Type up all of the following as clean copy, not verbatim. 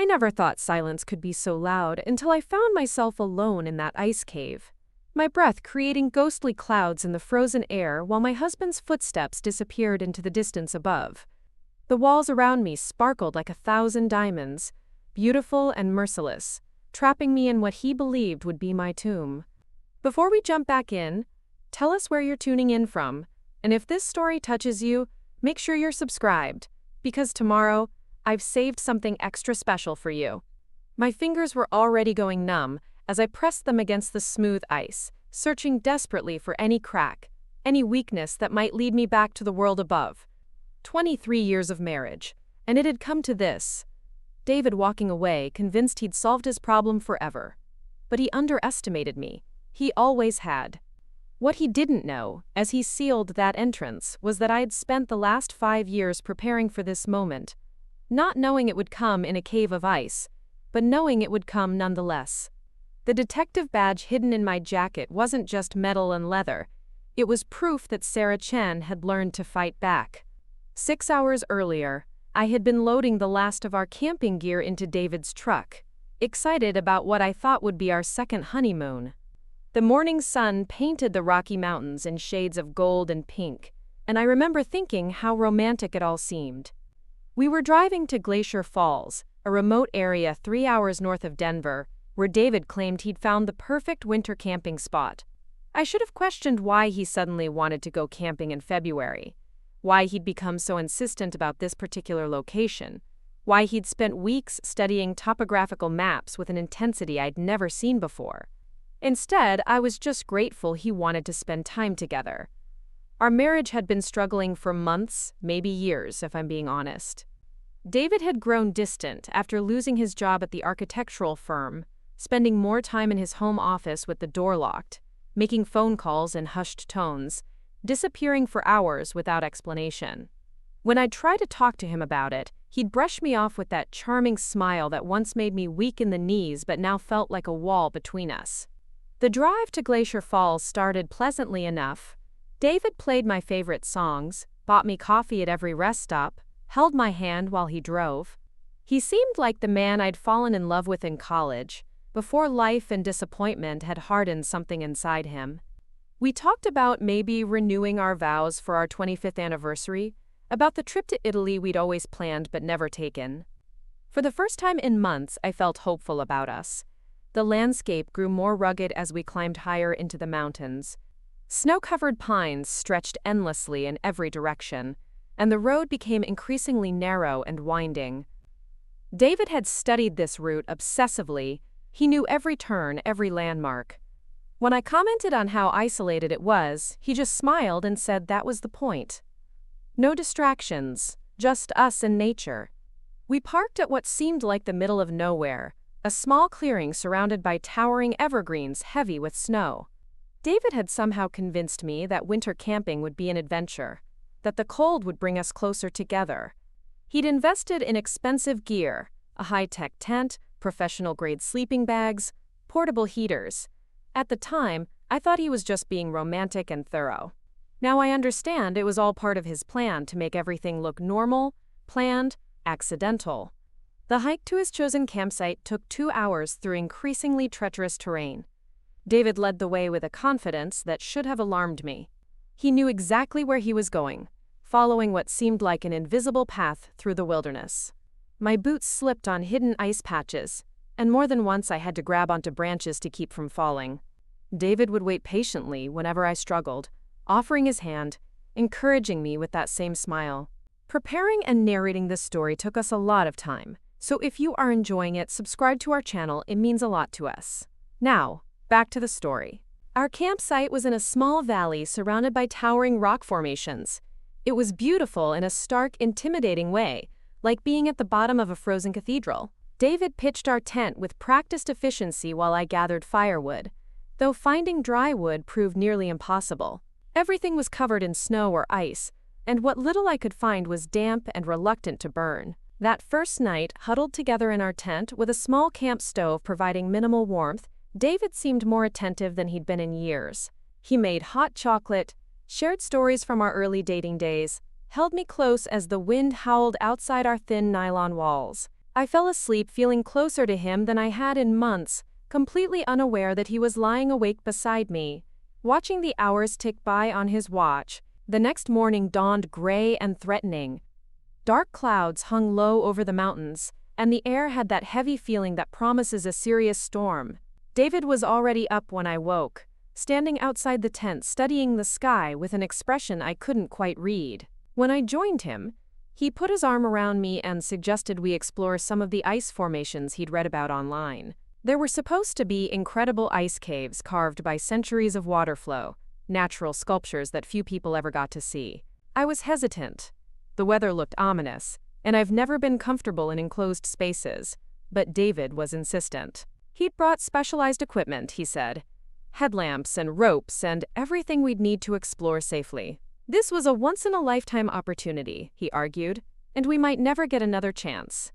never thought silence could be so loud until I found myself alone in that ice cave. My breath creating ghostly clouds in the frozen air while my husband's footsteps disappeared into the distance above. The walls around me sparkled like 1,000 diamonds, beautiful and merciless, trapping me in what he believed would be my tomb. Before we jump back in, tell us where you're tuning in from, and if this story touches you, make sure you're subscribed, because tomorrow, I've saved something extra special for you. My fingers were already going numb as I pressed them against the smooth ice, searching desperately for any crack, any weakness that might lead me back to the world above. 23 years of marriage, and it had come to this. David walking away, convinced he'd solved his problem forever. But he underestimated me. He always had. What he didn't know, as he sealed that entrance, was that I had spent the last 5 years preparing for this moment, not knowing it would come in a cave of ice, but knowing it would come nonetheless. The detective badge hidden in my jacket wasn't just metal and leather. It was proof that Sarah Chen had learned to fight back. 6 hours earlier, I had been loading the last of our camping gear into David's truck, excited about what I thought would be our second honeymoon. The morning sun painted the Rocky Mountains in shades of gold and pink, and I remember thinking how romantic it all seemed. We were driving to Glacier Falls, a remote area 3 hours north of Denver, where David claimed he'd found the perfect winter camping spot. I should have questioned why he suddenly wanted to go camping in February, why he'd become so insistent about this particular location, why he'd spent weeks studying topographical maps with an intensity I'd never seen before. Instead, I was just grateful he wanted to spend time together. Our marriage had been struggling for months, maybe years, if I'm being honest. David had grown distant after losing his job at the architectural firm, spending more time in his home office with the door locked, making phone calls in hushed tones, disappearing for hours without explanation. When I'd try to talk to him about it, he'd brush me off with that charming smile that once made me weak in the knees but now felt like a wall between us. The drive to Glacier Falls started pleasantly enough. David played my favorite songs, bought me coffee at every rest stop, held my hand while he drove. He seemed like the man I'd fallen in love with in college, before life and disappointment had hardened something inside him. We talked about maybe renewing our vows for our 25th anniversary, about the trip to Italy we'd always planned but never taken. For the first time in months, I felt hopeful about us. The landscape grew more rugged as we climbed higher into the mountains. Snow-covered pines stretched endlessly in every direction, and the road became increasingly narrow and winding. David had studied this route obsessively. He knew every turn, every landmark. When I commented on how isolated it was, he just smiled and said that was the point. No distractions, just us and nature. We parked at what seemed like the middle of nowhere, a small clearing surrounded by towering evergreens heavy with snow. David had somehow convinced me that winter camping would be an adventure, that the cold would bring us closer together. He'd invested in expensive gear, a high-tech tent, professional-grade sleeping bags, portable heaters. At the time, I thought he was just being romantic and thorough. Now I understand it was all part of his plan to make everything look normal, planned, accidental. The hike to his chosen campsite took 2 hours through increasingly treacherous terrain. David led the way with a confidence that should have alarmed me. He knew exactly where he was going, following what seemed like an invisible path through the wilderness. My boots slipped on hidden ice patches, and more than once I had to grab onto branches to keep from falling. David would wait patiently whenever I struggled, offering his hand, encouraging me with that same smile. Preparing and narrating this story took us a lot of time, so if you are enjoying it, subscribe to our channel, it means a lot to us. Now, back to the story. Our campsite was in a small valley surrounded by towering rock formations. It was beautiful in a stark, intimidating way, like being at the bottom of a frozen cathedral. David pitched our tent with practiced efficiency while I gathered firewood, though finding dry wood proved nearly impossible. Everything was covered in snow or ice, and what little I could find was damp and reluctant to burn. That first night, huddled together in our tent with a small camp stove providing minimal warmth, David seemed more attentive than he'd been in years. He made hot chocolate, shared stories from our early dating days, held me close as the wind howled outside our thin nylon walls. I fell asleep feeling closer to him than I had in months, completely unaware that he was lying awake beside me. Watching the hours tick by on his watch, the next morning dawned gray and threatening. Dark clouds hung low over the mountains, and the air had that heavy feeling that promises a serious storm. David was already up when I woke, standing outside the tent studying the sky with an expression I couldn't quite read. When I joined him, he put his arm around me and suggested we explore some of the ice formations he'd read about online. There were supposed to be incredible ice caves carved by centuries of water flow, natural sculptures that few people ever got to see. I was hesitant. The weather looked ominous, and I've never been comfortable in enclosed spaces, but David was insistent. He'd brought specialized equipment, he said. Headlamps and ropes and everything we'd need to explore safely. This was a once-in-a-lifetime opportunity, he argued, and we might never get another chance.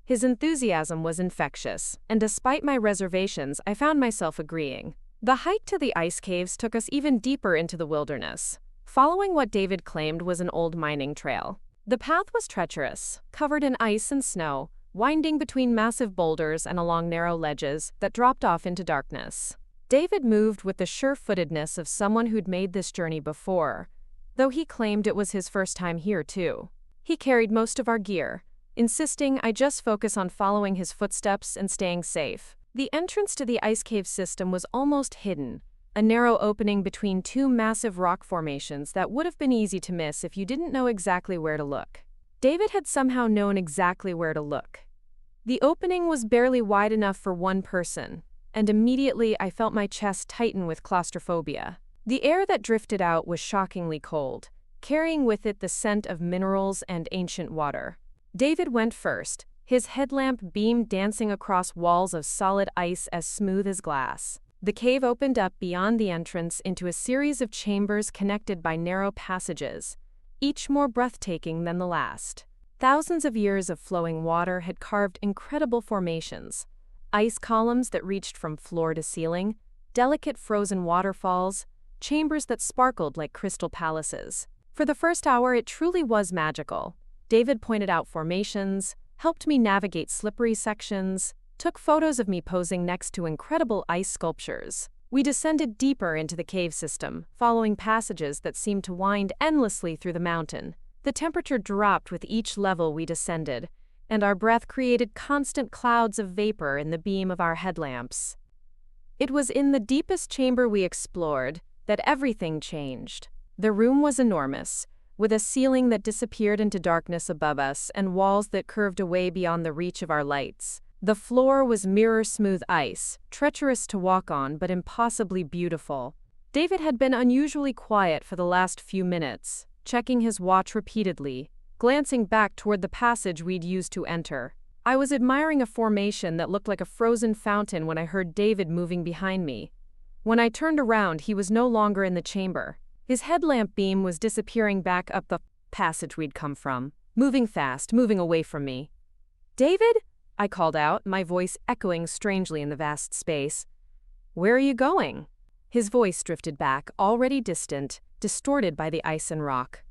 His enthusiasm was infectious, and despite my reservations, I found myself agreeing. The hike to the ice caves took us even deeper into the wilderness, following what David claimed was an old mining trail. The path was treacherous, covered in ice and snow, winding between massive boulders and along narrow ledges that dropped off into darkness. David moved with the sure-footedness of someone who'd made this journey before, though he claimed it was his first time here too. He carried most of our gear, insisting I just focus on following his footsteps and staying safe. The entrance to the ice cave system was almost hidden, a narrow opening between two massive rock formations that would have been easy to miss if you didn't know exactly where to look. David had somehow known exactly where to look. The opening was barely wide enough for one person, and immediately I felt my chest tighten with claustrophobia. The air that drifted out was shockingly cold, carrying with it the scent of minerals and ancient water. David went first, his headlamp beam dancing across walls of solid ice as smooth as glass. The cave opened up beyond the entrance into a series of chambers connected by narrow passages, each more breathtaking than the last. Thousands of years of flowing water had carved incredible formations, ice columns that reached from floor to ceiling, delicate frozen waterfalls, chambers that sparkled like crystal palaces. For the first hour, it truly was magical. David pointed out formations, helped me navigate slippery sections, took photos of me posing next to incredible ice sculptures. We descended deeper into the cave system, following passages that seemed to wind endlessly through the mountain. The temperature dropped with each level we descended, and our breath created constant clouds of vapor in the beam of our headlamps. It was in the deepest chamber we explored that everything changed. The room was enormous, with a ceiling that disappeared into darkness above us and walls that curved away beyond the reach of our lights. The floor was mirror-smooth ice, treacherous to walk on but impossibly beautiful. David had been unusually quiet for the last few minutes, checking his watch repeatedly, glancing back toward the passage we'd used to enter. I was admiring a formation that looked like a frozen fountain when I heard David moving behind me. When I turned around, he was no longer in the chamber. His headlamp beam was disappearing back up the passage we'd come from, moving fast, moving away from me. "David?" I called out, my voice echoing strangely in the vast space. "Where are you going?" His voice drifted back, already distant, distorted by the ice and rock.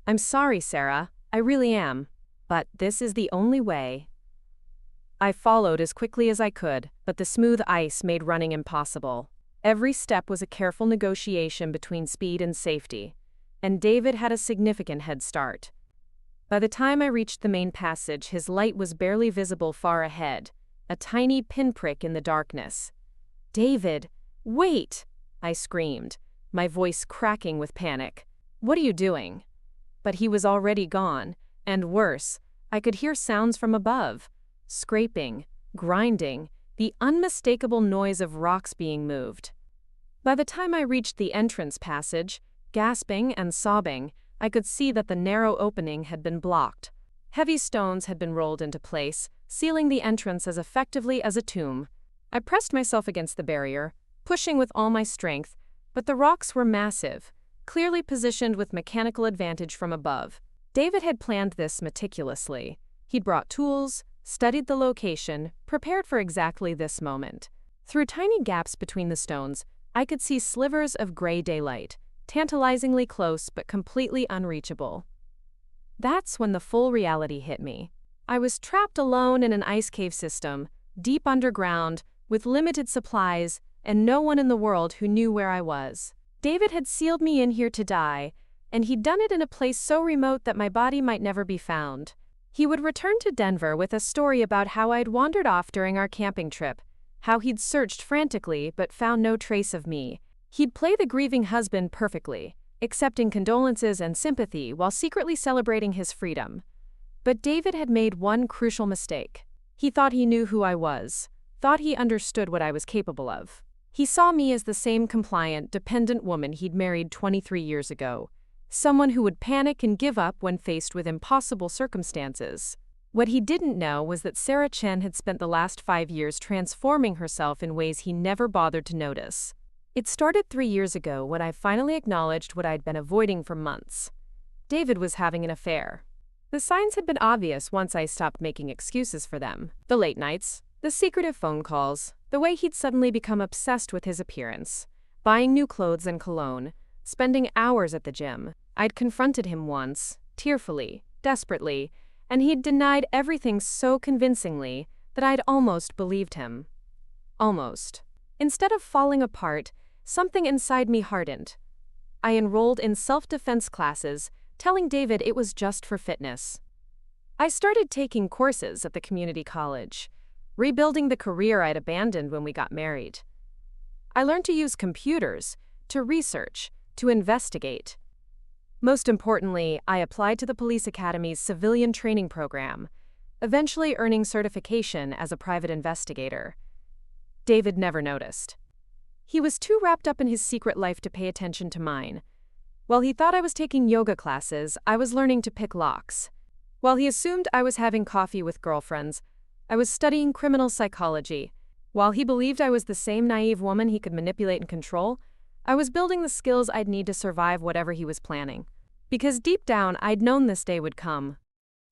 "I'm sorry, Sarah. I really am. But this is the only way." I followed as quickly as I could, but the smooth ice made running impossible. Every step was a careful negotiation between speed and safety, and David had a significant head start. By the time I reached the main passage, his light was barely visible far ahead, a tiny pinprick in the darkness. "David, wait!" I screamed, my voice cracking with panic. "What are you doing?" But he was already gone, and worse, I could hear sounds from above. Scraping, grinding, the unmistakable noise of rocks being moved. By the time I reached the entrance passage, gasping and sobbing, I could see that the narrow opening had been blocked. Heavy stones had been rolled into place, sealing the entrance as effectively as a tomb. I pressed myself against the barrier, pushing with all my strength, but the rocks were massive, clearly positioned with mechanical advantage from above. David had planned this meticulously. He'd brought tools, studied the location, prepared for exactly this moment. Through tiny gaps between the stones, I could see slivers of gray daylight, tantalizingly close but completely unreachable. That's when the full reality hit me. I was trapped alone in an ice cave system, deep underground, with limited supplies, and no one in the world who knew where I was. David had sealed me in here to die, and he'd done it in a place so remote that my body might never be found. He would return to Denver with a story about how I'd wandered off during our camping trip, how he'd searched frantically but found no trace of me. He'd play the grieving husband perfectly, accepting condolences and sympathy while secretly celebrating his freedom. But David had made one crucial mistake. He thought he knew who I was, thought he understood what I was capable of. He saw me as the same compliant, dependent woman he'd married 23 years ago, someone who would panic and give up when faced with impossible circumstances. What he didn't know was that Sarah Chen had spent the last 5 years transforming herself in ways he never bothered to notice. It started 3 years ago when I finally acknowledged what I'd been avoiding for months. David was having an affair. The signs had been obvious once I stopped making excuses for them. The late nights, the secretive phone calls, the way he'd suddenly become obsessed with his appearance, buying new clothes and cologne, spending hours at the gym. I'd confronted him once, tearfully, desperately, and he'd denied everything so convincingly that I'd almost believed him. Almost. Instead of falling apart, something inside me hardened. I enrolled in self-defense classes, telling David it was just for fitness. I started taking courses at the community college, rebuilding the career I'd abandoned when we got married. I learned to use computers, to research, to investigate. Most importantly, I applied to the police academy's civilian training program, eventually earning certification as a private investigator. David never noticed. He was too wrapped up in his secret life to pay attention to mine. While he thought I was taking yoga classes, I was learning to pick locks. While he assumed I was having coffee with girlfriends, I was studying criminal psychology. While he believed I was the same naive woman he could manipulate and control, I was building the skills I'd need to survive whatever he was planning. Because deep down, I'd known this day would come.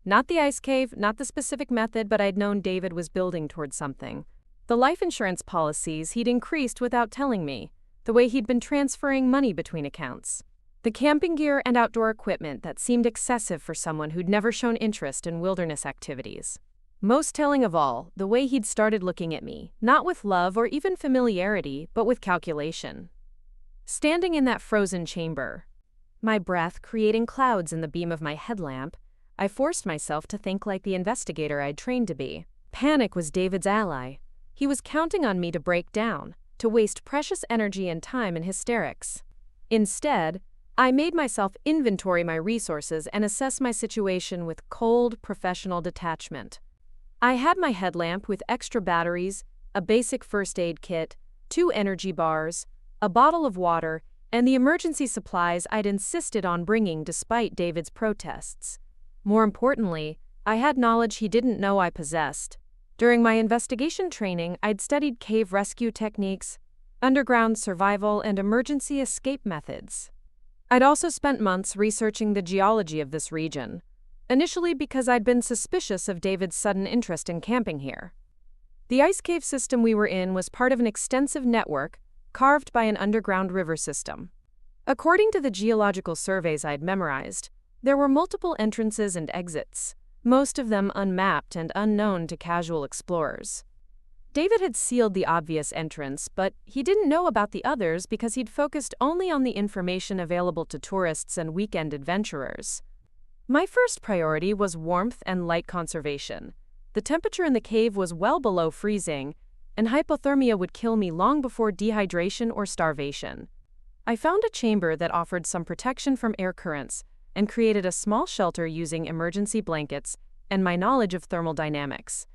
Not the ice cave, not the specific method, but I'd known David was building towards something. The life insurance policies he'd increased without telling me, the way he'd been transferring money between accounts. The camping gear and outdoor equipment that seemed excessive for someone who'd never shown interest in wilderness activities. Most telling of all, the way he'd started looking at me, not with love or even familiarity, but with calculation. Standing in that frozen chamber, my breath creating clouds in the beam of my headlamp, I forced myself to think like the investigator I'd trained to be. Panic was David's ally. He was counting on me to break down, to waste precious energy and time in hysterics. Instead, I made myself inventory my resources and assess my situation with cold, professional detachment. I had my headlamp with extra batteries, a basic first aid kit, 2 energy bars, a bottle of water, and the emergency supplies I'd insisted on bringing despite David's protests. More importantly, I had knowledge he didn't know I possessed. During my investigation training, I'd studied cave rescue techniques, underground survival, and emergency escape methods. I'd also spent months researching the geology of this region, initially because I'd been suspicious of David's sudden interest in camping here. The ice cave system we were in was part of an extensive network carved by an underground river system. According to the geological surveys I'd memorized, there were multiple entrances and exits, most of them unmapped and unknown to casual explorers. David had sealed the obvious entrance, but he didn't know about the others because he'd focused only on the information available to tourists and weekend adventurers. My first priority was warmth and light conservation. The temperature in the cave was well below freezing, and hypothermia would kill me long before dehydration or starvation. I found a chamber that offered some protection from air currents and created a small shelter using emergency blankets and my knowledge of thermal dynamics.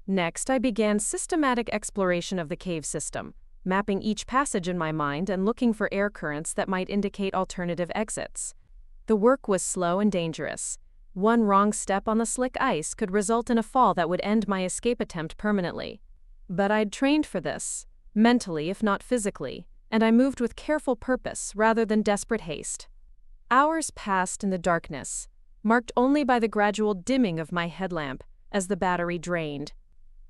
Next, I began systematic exploration of the cave system, mapping each passage in my mind and looking for air currents that might indicate alternative exits. The work was slow and dangerous. One wrong step on the slick ice could result in a fall that would end my escape attempt permanently. But I'd trained for this, mentally if not physically, and I moved with careful purpose rather than desperate haste. Hours passed in the darkness, marked only by the gradual dimming of my headlamp as the battery drained.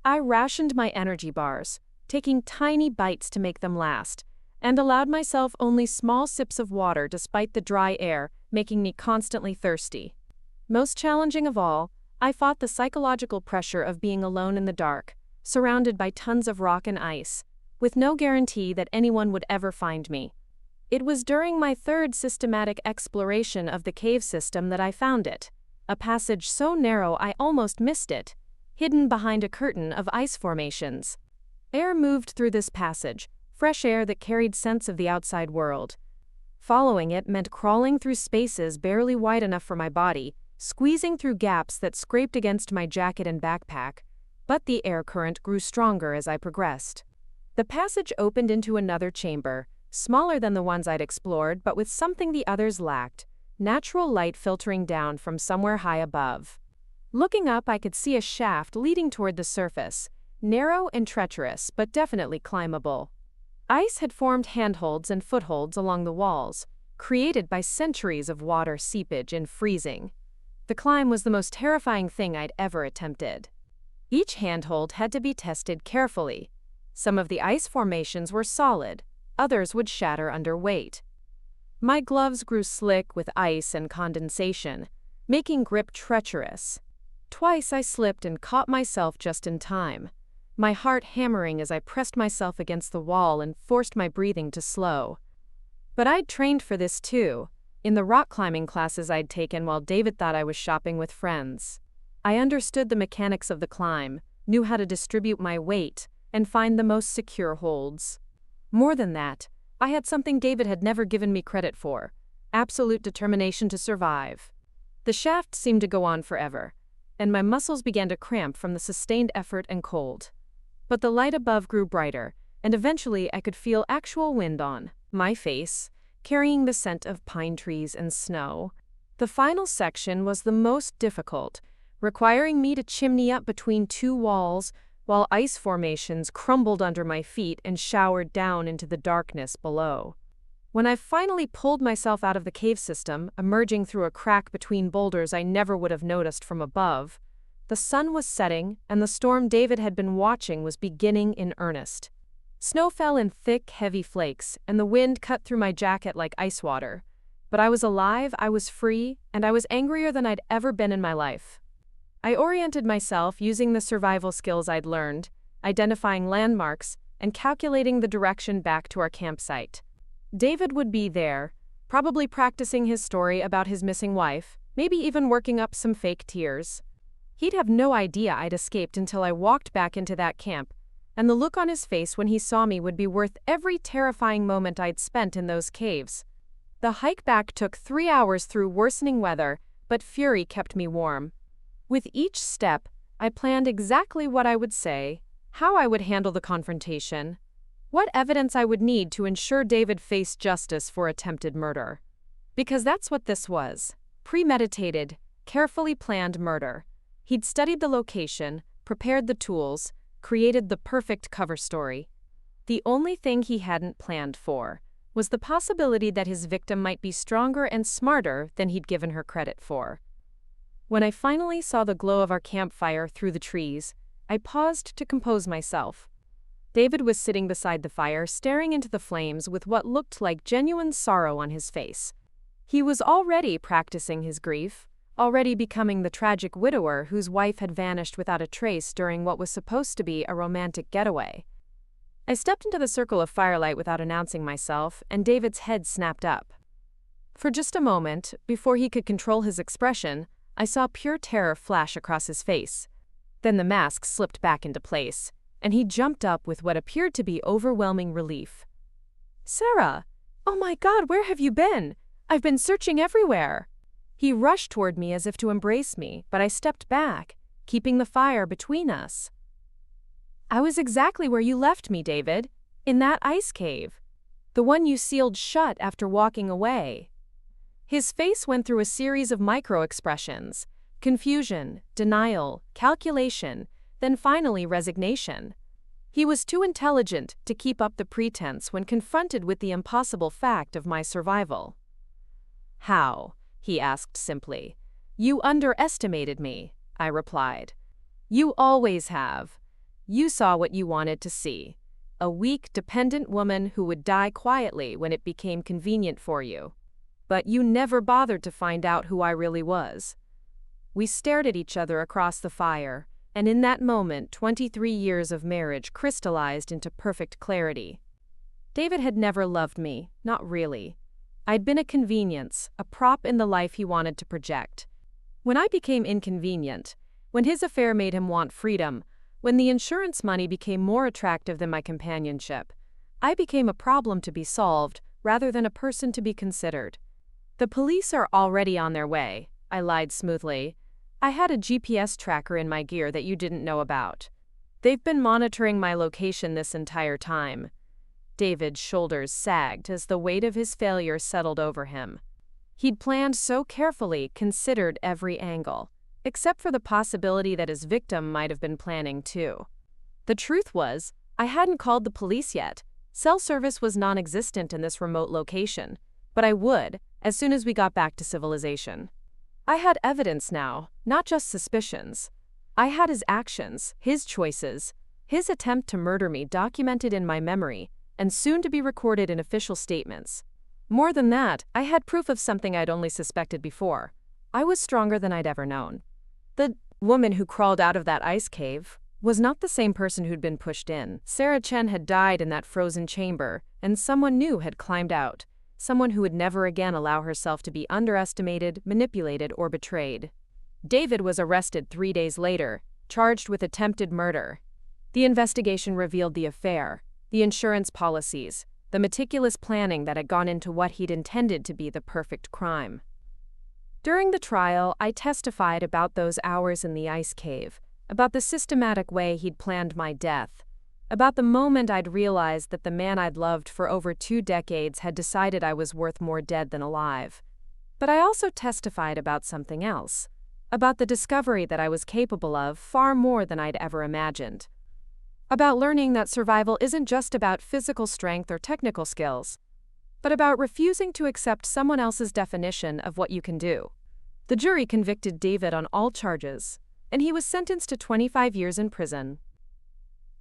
I rationed my energy bars, taking tiny bites to make them last, and allowed myself only small sips of water despite the dry air making me constantly thirsty. Most challenging of all, I fought the psychological pressure of being alone in the dark, surrounded by tons of rock and ice, with no guarantee that anyone would ever find me. It was during my third systematic exploration of the cave system that I found it, a passage so narrow I almost missed it, hidden behind a curtain of ice formations. Air moved through this passage, fresh air that carried scents of the outside world. Following it meant crawling through spaces barely wide enough for my body, squeezing through gaps that scraped against my jacket and backpack, but the air current grew stronger as I progressed. The passage opened into another chamber, smaller than the ones I'd explored but with something the others lacked, natural light filtering down from somewhere high above. Looking up, I could see a shaft leading toward the surface, narrow and treacherous but definitely climbable. Ice had formed handholds and footholds along the walls, created by centuries of water seepage and freezing. The climb was the most terrifying thing I'd ever attempted. Each handhold had to be tested carefully. Some of the ice formations were solid, others would shatter under weight. My gloves grew slick with ice and condensation, making grip treacherous. Twice I slipped and caught myself just in time, my heart hammering as I pressed myself against the wall and forced my breathing to slow. But I'd trained for this too, in the rock climbing classes I'd taken while David thought I was shopping with friends. I understood the mechanics of the climb, knew how to distribute my weight, and find the most secure holds. More than that, I had something David had never given me credit for: absolute determination to survive. The shaft seemed to go on forever, and my muscles began to cramp from the sustained effort and cold. But the light above grew brighter, and eventually I could feel actual wind on my face, carrying the scent of pine trees and snow. The final section was the most difficult, requiring me to chimney up between two walls while ice formations crumbled under my feet and showered down into the darkness below. When I finally pulled myself out of the cave system, emerging through a crack between boulders I never would have noticed from above, the sun was setting and the storm David had been watching was beginning in earnest. Snow fell in thick, heavy flakes, and the wind cut through my jacket like ice water. But I was alive, I was free, and I was angrier than I'd ever been in my life. I oriented myself using the survival skills I'd learned, identifying landmarks, and calculating the direction back to our campsite. David would be there, probably practicing his story about his missing wife, maybe even working up some fake tears. He'd have no idea I'd escaped until I walked back into that camp, and the look on his face when he saw me would be worth every terrifying moment I'd spent in those caves. The hike back took 3 hours through worsening weather, but fury kept me warm. With each step, I planned exactly what I would say, how I would handle the confrontation, what evidence I would need to ensure David faced justice for attempted murder. Because that's what this was: premeditated, carefully planned murder. He'd studied the location, prepared the tools, created the perfect cover story. The only thing he hadn't planned for was the possibility that his victim might be stronger and smarter than he'd given her credit for. When I finally saw the glow of our campfire through the trees, I paused to compose myself. David was sitting beside the fire, staring into the flames with what looked like genuine sorrow on his face. He was already practicing his grief, already becoming the tragic widower whose wife had vanished without a trace during what was supposed to be a romantic getaway. I stepped into the circle of firelight without announcing myself, and David's head snapped up. For just a moment, before he could control his expression, I saw pure terror flash across his face. Then the mask slipped back into place, and he jumped up with what appeared to be overwhelming relief. "Sarah! Oh my God, where have you been? I've been searching everywhere." He rushed toward me as if to embrace me, but I stepped back, keeping the fire between us. "I was exactly where you left me, David, in that ice cave. The one you sealed shut after walking away." His face went through a series of micro-expressions: confusion, denial, calculation, then finally resignation. He was too intelligent to keep up the pretense when confronted with the impossible fact of my survival. "How?" he asked simply. "You underestimated me," I replied. "You always have. You saw what you wanted to see. A weak, dependent woman who would die quietly when it became convenient for you. But you never bothered to find out who I really was." We stared at each other across the fire, and in that moment, 23 years of marriage crystallized into perfect clarity. David had never loved me, not really. I'd been a convenience, a prop in the life he wanted to project. When I became inconvenient, when his affair made him want freedom, when the insurance money became more attractive than my companionship, I became a problem to be solved rather than a person to be considered. "The police are already on their way," I lied smoothly. "I had a GPS tracker in my gear that you didn't know about. They've been monitoring my location this entire time." David's shoulders sagged as the weight of his failure settled over him. He'd planned so carefully, considered every angle, except for the possibility that his victim might have been planning too. The truth was, I hadn't called the police yet. Cell service was non-existent in this remote location, but I would, as soon as we got back to civilization. I had evidence now, not just suspicions. I had his actions, his choices, his attempt to murder me documented in my memory, and soon to be recorded in official statements. More than that, I had proof of something I'd only suspected before. I was stronger than I'd ever known. The woman who crawled out of that ice cave was not the same person who'd been pushed in. Sarah Chen had died in that frozen chamber, and someone new had climbed out, someone who would never again allow herself to be underestimated, manipulated, or betrayed. David was arrested 3 days later, charged with attempted murder. The investigation revealed the affair, the insurance policies, the meticulous planning that had gone into what he'd intended to be the perfect crime. During the trial, I testified about those hours in the ice cave, about the systematic way he'd planned my death, about the moment I'd realized that the man I'd loved for over 2 decades had decided I was worth more dead than alive. But I also testified about something else, about the discovery that I was capable of far more than I'd ever imagined. About learning that survival isn't just about physical strength or technical skills, but about refusing to accept someone else's definition of what you can do. The jury convicted David on all charges, and he was sentenced to 25 years in prison.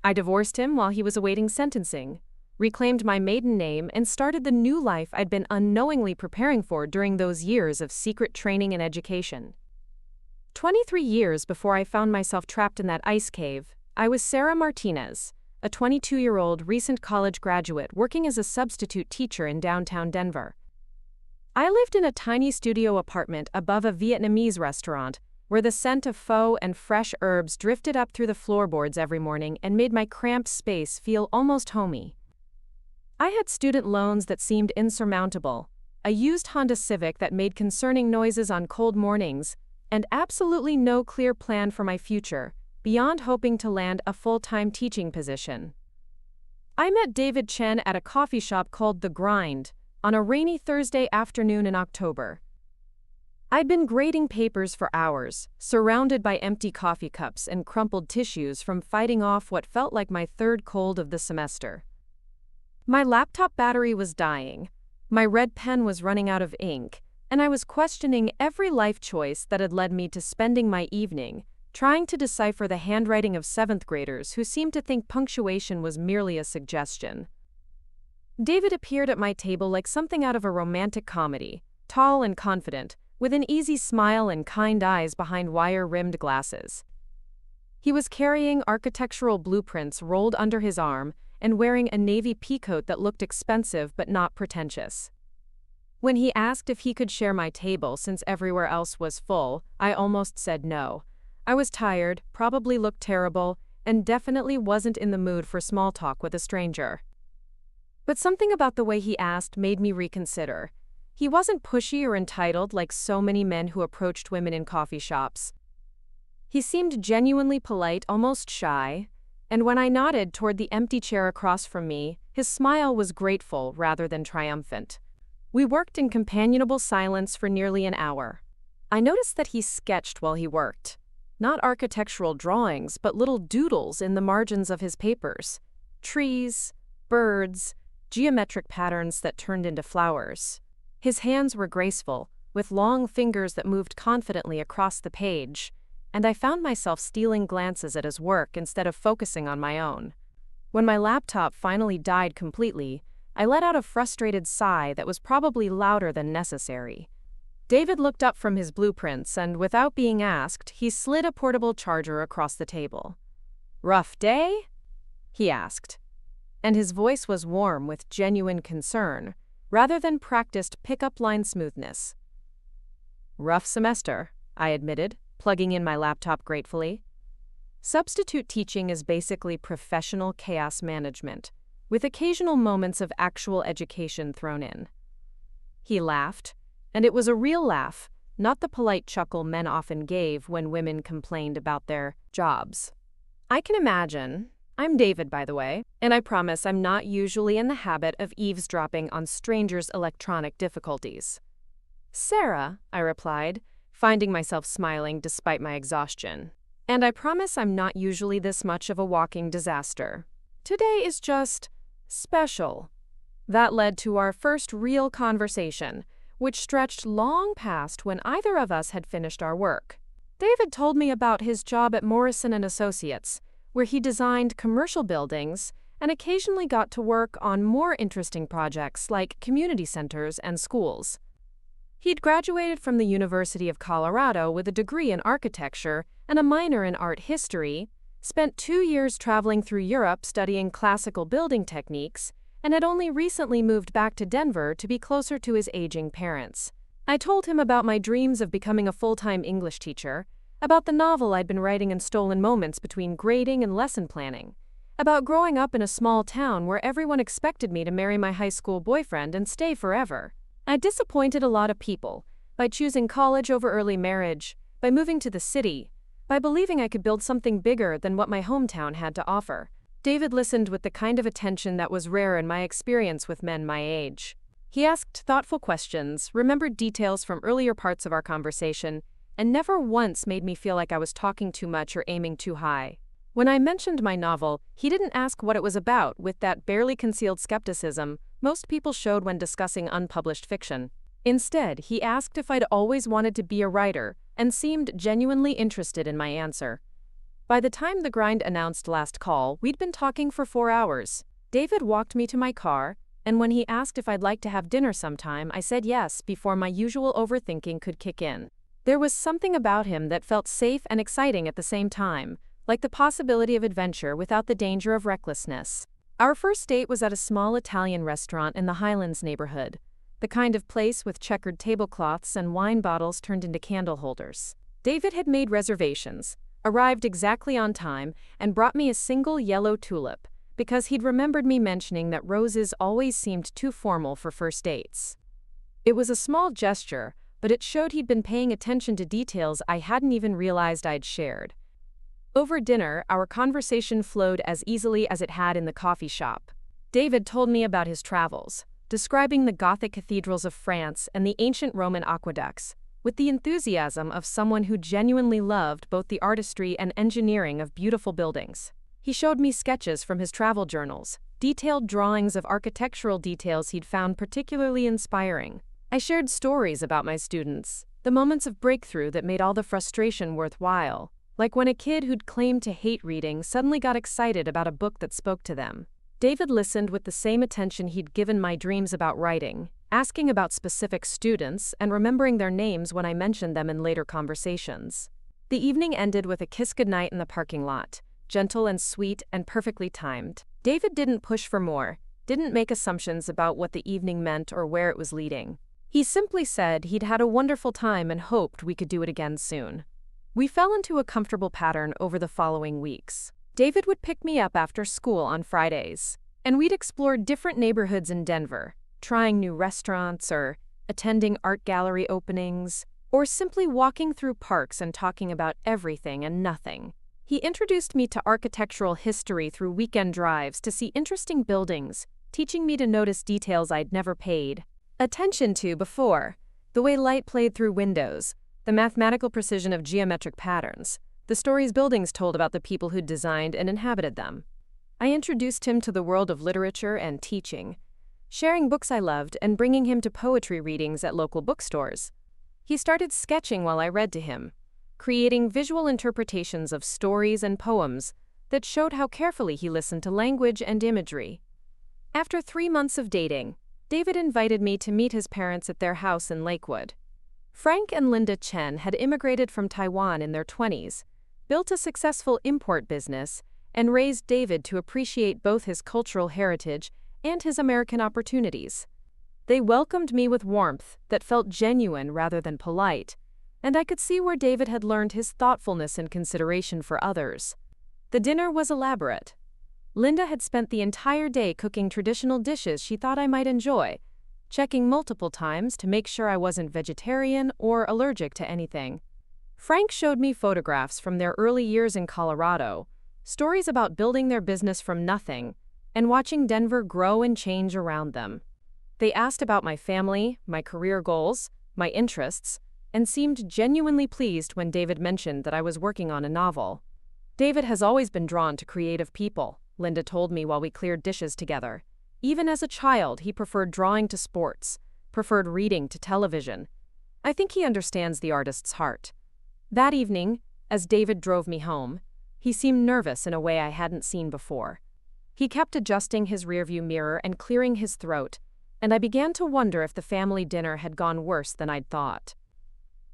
I divorced him while he was awaiting sentencing, reclaimed my maiden name, and started the new life I'd been unknowingly preparing for during those years of secret training and education. 23 years before I found myself trapped in that ice cave, I was Sarah Martinez, a 22-year-old recent college graduate working as a substitute teacher in downtown Denver. I lived in a tiny studio apartment above a Vietnamese restaurant, where the scent of pho and fresh herbs drifted up through the floorboards every morning and made my cramped space feel almost homey. I had student loans that seemed insurmountable, a used Honda Civic that made concerning noises on cold mornings, and absolutely no clear plan for my future, beyond hoping to land a full-time teaching position. I met David Chen at a coffee shop called The Grind on a rainy Thursday afternoon in October. I'd been grading papers for hours, surrounded by empty coffee cups and crumpled tissues from fighting off what felt like my 3rd cold of the semester. My laptop battery was dying, my red pen was running out of ink, and I was questioning every life choice that had led me to spending my evening trying to decipher the handwriting of 7th graders who seemed to think punctuation was merely a suggestion. David appeared at my table like something out of a romantic comedy, tall and confident, with an easy smile and kind eyes behind wire-rimmed glasses. He was carrying architectural blueprints rolled under his arm and wearing a navy peacoat that looked expensive but not pretentious. When he asked if he could share my table since everywhere else was full, I almost said no. I was tired, probably looked terrible, and definitely wasn't in the mood for small talk with a stranger. But something about the way he asked made me reconsider. He wasn't pushy or entitled like so many men who approached women in coffee shops. He seemed genuinely polite, almost shy, and when I nodded toward the empty chair across from me, his smile was grateful rather than triumphant. We worked in companionable silence for nearly an hour. I noticed that he sketched while he worked. Not architectural drawings, but little doodles in the margins of his papers. Trees, birds, geometric patterns that turned into flowers. His hands were graceful, with long fingers that moved confidently across the page, and I found myself stealing glances at his work instead of focusing on my own. When my laptop finally died completely, I let out a frustrated sigh that was probably louder than necessary. David looked up from his blueprints and, without being asked, he slid a portable charger across the table. "Rough day?" he asked, and his voice was warm with genuine concern, rather than practiced pickup line smoothness. "Rough semester," I admitted, plugging in my laptop gratefully. Substitute teaching is basically professional chaos management, with occasional moments of actual education thrown in. He laughed, and it was a real laugh, not the polite chuckle men often gave when women complained about their jobs. "I can imagine. I'm David, by the way, and I promise I'm not usually in the habit of eavesdropping on strangers' electronic difficulties." "Sarah," I replied, finding myself smiling despite my exhaustion. "And I promise I'm not usually this much of a walking disaster. Today is just special." That led to our first real conversation, which stretched long past when either of us had finished our work. David told me about his job at Morrison & Associates, where he designed commercial buildings and occasionally got to work on more interesting projects like community centers and schools. He'd graduated from the University of Colorado with a degree in architecture and a minor in art history, spent 2 years traveling through Europe studying classical building techniques, and had only recently moved back to Denver to be closer to his aging parents. I told him about my dreams of becoming a full-time English teacher, about the novel I'd been writing in stolen moments between grading and lesson planning, about growing up in a small town where everyone expected me to marry my high school boyfriend and stay forever. I disappointed a lot of people by choosing college over early marriage, by moving to the city, by believing I could build something bigger than what my hometown had to offer. David listened with the kind of attention that was rare in my experience with men my age. He asked thoughtful questions, remembered details from earlier parts of our conversation, and never once made me feel like I was talking too much or aiming too high. When I mentioned my novel, he didn't ask what it was about with that barely concealed skepticism most people showed when discussing unpublished fiction. Instead, he asked if I'd always wanted to be a writer and seemed genuinely interested in my answer. By the time the grind announced last call, we'd been talking for 4 hours. David walked me to my car, and when he asked if I'd like to have dinner sometime, I said yes before my usual overthinking could kick in. There was something about him that felt safe and exciting at the same time, like the possibility of adventure without the danger of recklessness. Our first date was at a small Italian restaurant in the Highlands neighborhood, the kind of place with checkered tablecloths and wine bottles turned into candle holders. David had made reservations, arrived exactly on time, and brought me a single yellow tulip, because he'd remembered me mentioning that roses always seemed too formal for first dates. It was a small gesture, but it showed he'd been paying attention to details I hadn't even realized I'd shared. Over dinner, our conversation flowed as easily as it had in the coffee shop. David told me about his travels, describing the Gothic cathedrals of France and the ancient Roman aqueducts, with the enthusiasm of someone who genuinely loved both the artistry and engineering of beautiful buildings. He showed me sketches from his travel journals, detailed drawings of architectural details he'd found particularly inspiring. I shared stories about my students, the moments of breakthrough that made all the frustration worthwhile, like when a kid who'd claimed to hate reading suddenly got excited about a book that spoke to them. David listened with the same attention he'd given my dreams about writing, asking about specific students and remembering their names when I mentioned them in later conversations. The evening ended with a kiss goodnight in the parking lot, gentle and sweet and perfectly timed. David didn't push for more, didn't make assumptions about what the evening meant or where it was leading. He simply said he'd had a wonderful time and hoped we could do it again soon. We fell into a comfortable pattern over the following weeks. David would pick me up after school on Fridays, and we'd explore different neighborhoods in Denver, trying new restaurants or attending art gallery openings, or simply walking through parks and talking about everything and nothing. He introduced me to architectural history through weekend drives to see interesting buildings, teaching me to notice details I'd never paid attention to before, the way light played through windows, the mathematical precision of geometric patterns, the stories buildings told about the people who'd designed and inhabited them. I introduced him to the world of literature and teaching, sharing books I loved and bringing him to poetry readings at local bookstores. He started sketching while I read to him, creating visual interpretations of stories and poems that showed how carefully he listened to language and imagery. After 3 months of dating, David invited me to meet his parents at their house in Lakewood. Frank and Linda Chen had immigrated from Taiwan in their 20s, built a successful import business, and raised David to appreciate both his cultural heritage and his American opportunities. They welcomed me with warmth that felt genuine rather than polite, and I could see where David had learned his thoughtfulness and consideration for others. The dinner was elaborate. Linda had spent the entire day cooking traditional dishes she thought I might enjoy, checking multiple times to make sure I wasn't vegetarian or allergic to anything. Frank showed me photographs from their early years in Colorado, stories about building their business from nothing, and watching Denver grow and change around them. They asked about my family, my career goals, my interests, and seemed genuinely pleased when David mentioned that I was working on a novel. David has always been drawn to creative people, Linda told me while we cleared dishes together. Even as a child, he preferred drawing to sports, preferred reading to television. I think he understands the artist's heart. That evening, as David drove me home, he seemed nervous in a way I hadn't seen before. He kept adjusting his rearview mirror and clearing his throat, and I began to wonder if the family dinner had gone worse than I'd thought.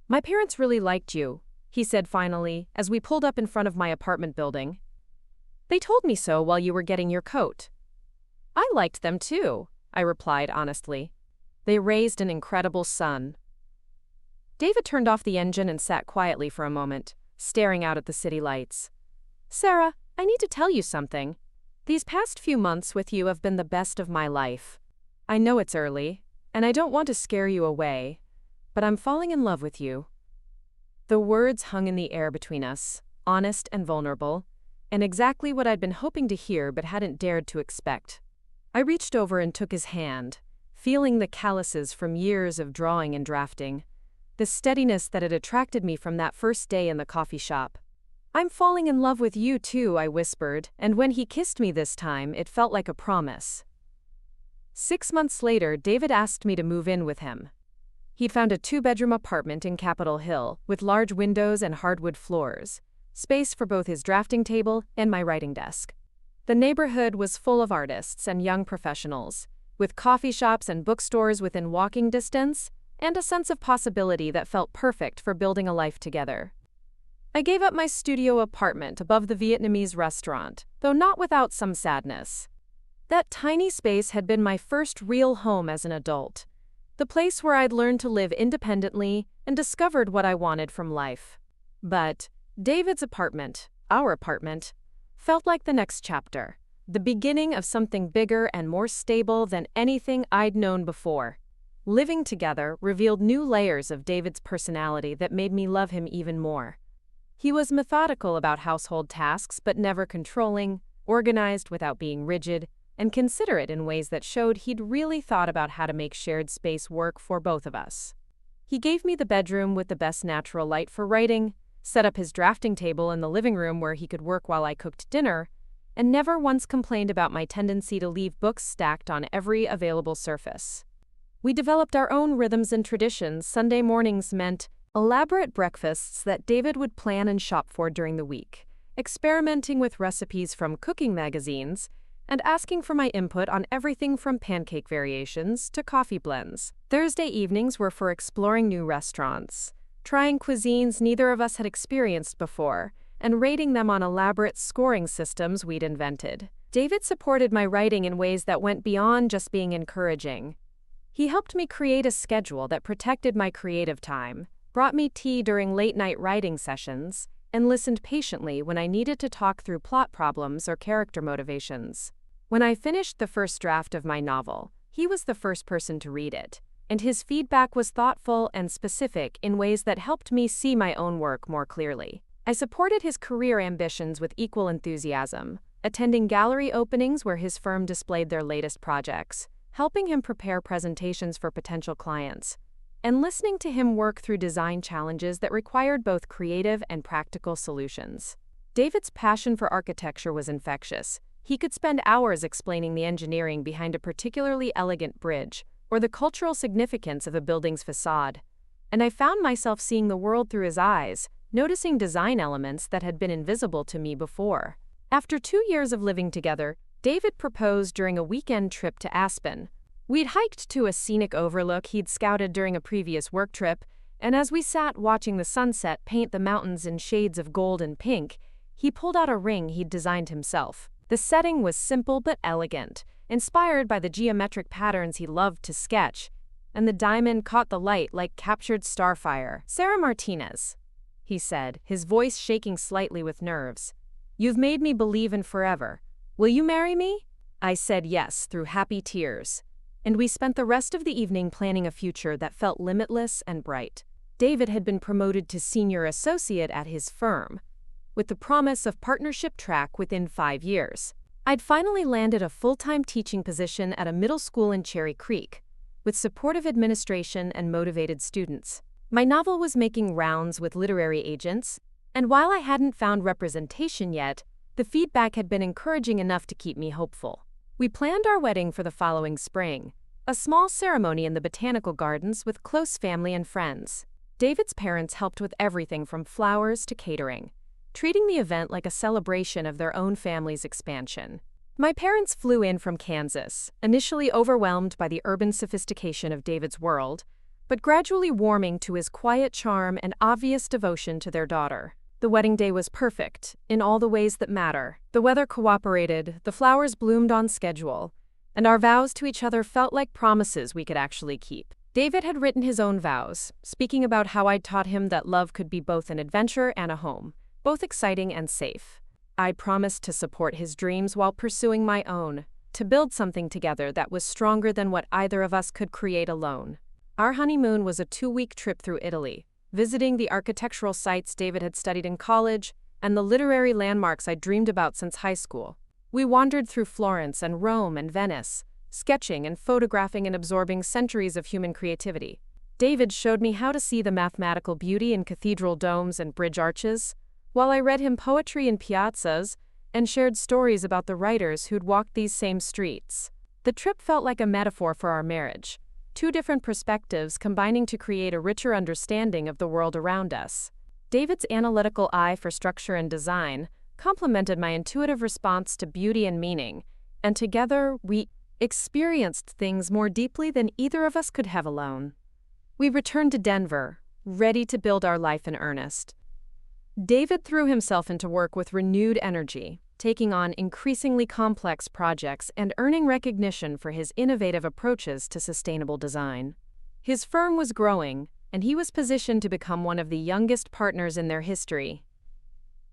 "My parents really liked you," he said finally, as we pulled up in front of my apartment building. "They told me so while you were getting your coat." "I liked them too," I replied honestly. "They raised an incredible son." David turned off the engine and sat quietly for a moment, staring out at the city lights. "Sarah, I need to tell you something. These past few months with you have been the best of my life. I know it's early, and I don't want to scare you away, but I'm falling in love with you." The words hung in the air between us, honest and vulnerable, and exactly what I'd been hoping to hear but hadn't dared to expect. I reached over and took his hand, feeling the calluses from years of drawing and drafting, the steadiness that had attracted me from that first day in the coffee shop. "I'm falling in love with you too," I whispered, and when he kissed me this time, it felt like a promise. 6 months later, David asked me to move in with him. He'd found a 2-bedroom apartment in Capitol Hill with large windows and hardwood floors, space for both his drafting table and my writing desk. The neighborhood was full of artists and young professionals, with coffee shops and bookstores within walking distance, and a sense of possibility that felt perfect for building a life together. I gave up my studio apartment above the Vietnamese restaurant, though not without some sadness. That tiny space had been my first real home as an adult, the place where I'd learned to live independently and discovered what I wanted from life. But David's apartment, our apartment, felt like the next chapter, the beginning of something bigger and more stable than anything I'd known before. Living together revealed new layers of David's personality that made me love him even more. He was methodical about household tasks but never controlling, organized without being rigid, and considerate in ways that showed he'd really thought about how to make shared space work for both of us. He gave me the bedroom with the best natural light for writing, set up his drafting table in the living room where he could work while I cooked dinner, and never once complained about my tendency to leave books stacked on every available surface. We developed our own rhythms and traditions. Sunday mornings meant elaborate breakfasts that David would plan and shop for during the week, experimenting with recipes from cooking magazines, and asking for my input on everything from pancake variations to coffee blends. Thursday evenings were for exploring new restaurants, trying cuisines neither of us had experienced before, and rating them on elaborate scoring systems we'd invented. David supported my writing in ways that went beyond just being encouraging. He helped me create a schedule that protected my creative time, brought me tea during late-night writing sessions, and listened patiently when I needed to talk through plot problems or character motivations. When I finished the first draft of my novel, he was the first person to read it, and his feedback was thoughtful and specific in ways that helped me see my own work more clearly. I supported his career ambitions with equal enthusiasm, attending gallery openings where his firm displayed their latest projects, helping him prepare presentations for potential clients, and listening to him work through design challenges that required both creative and practical solutions. David's passion for architecture was infectious. He could spend hours explaining the engineering behind a particularly elegant bridge or the cultural significance of a building's facade, and I found myself seeing the world through his eyes, noticing design elements that had been invisible to me before. After 2 years of living together, David proposed during a weekend trip to Aspen. We'd hiked to a scenic overlook he'd scouted during a previous work trip, and as we sat watching the sunset paint the mountains in shades of gold and pink, he pulled out a ring he'd designed himself. The setting was simple but elegant, inspired by the geometric patterns he loved to sketch, and the diamond caught the light like captured starfire. "Sarah Martinez," he said, his voice shaking slightly with nerves. "You've made me believe in forever. Will you marry me?" I said yes through happy tears, and we spent the rest of the evening planning a future that felt limitless and bright. David had been promoted to senior associate at his firm, with the promise of partnership track within 5 years. I'd finally landed a full-time teaching position at a middle school in Cherry Creek, with supportive administration and motivated students. My novel was making rounds with literary agents, and while I hadn't found representation yet, the feedback had been encouraging enough to keep me hopeful. We planned our wedding for the following spring, a small ceremony in the botanical gardens with close family and friends. David's parents helped with everything from flowers to catering, treating the event like a celebration of their own family's expansion. My parents flew in from Kansas, initially overwhelmed by the urban sophistication of David's world, but gradually warming to his quiet charm and obvious devotion to their daughter. The wedding day was perfect, in all the ways that matter. The weather cooperated, the flowers bloomed on schedule, and our vows to each other felt like promises we could actually keep. David had written his own vows, speaking about how I'd taught him that love could be both an adventure and a home, both exciting and safe. I promised to support his dreams while pursuing my own, to build something together that was stronger than what either of us could create alone. Our honeymoon was a 2-week trip through Italy, visiting the architectural sites David had studied in college and the literary landmarks I'd dreamed about since high school. We wandered through Florence and Rome and Venice, sketching and photographing and absorbing centuries of human creativity. David showed me how to see the mathematical beauty in cathedral domes and bridge arches, while I read him poetry in piazzas and shared stories about the writers who'd walked these same streets. The trip felt like a metaphor for our marriage, 2 different perspectives combining to create a richer understanding of the world around us. David's analytical eye for structure and design complemented my intuitive response to beauty and meaning, and together we experienced things more deeply than either of us could have alone. We returned to Denver, ready to build our life in earnest. David threw himself into work with renewed energy, taking on increasingly complex projects and earning recognition for his innovative approaches to sustainable design. His firm was growing, and he was positioned to become one of the youngest partners in their history.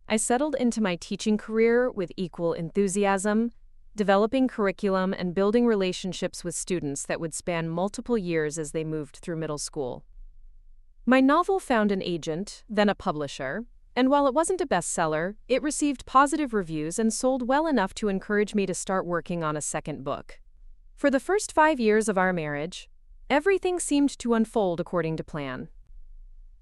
I settled into my teaching career with equal enthusiasm, developing curriculum and building relationships with students that would span multiple years as they moved through middle school. My novel found an agent, then a publisher, and while it wasn't a bestseller, it received positive reviews and sold well enough to encourage me to start working on a second book. For the first 5 years of our marriage, everything seemed to unfold according to plan.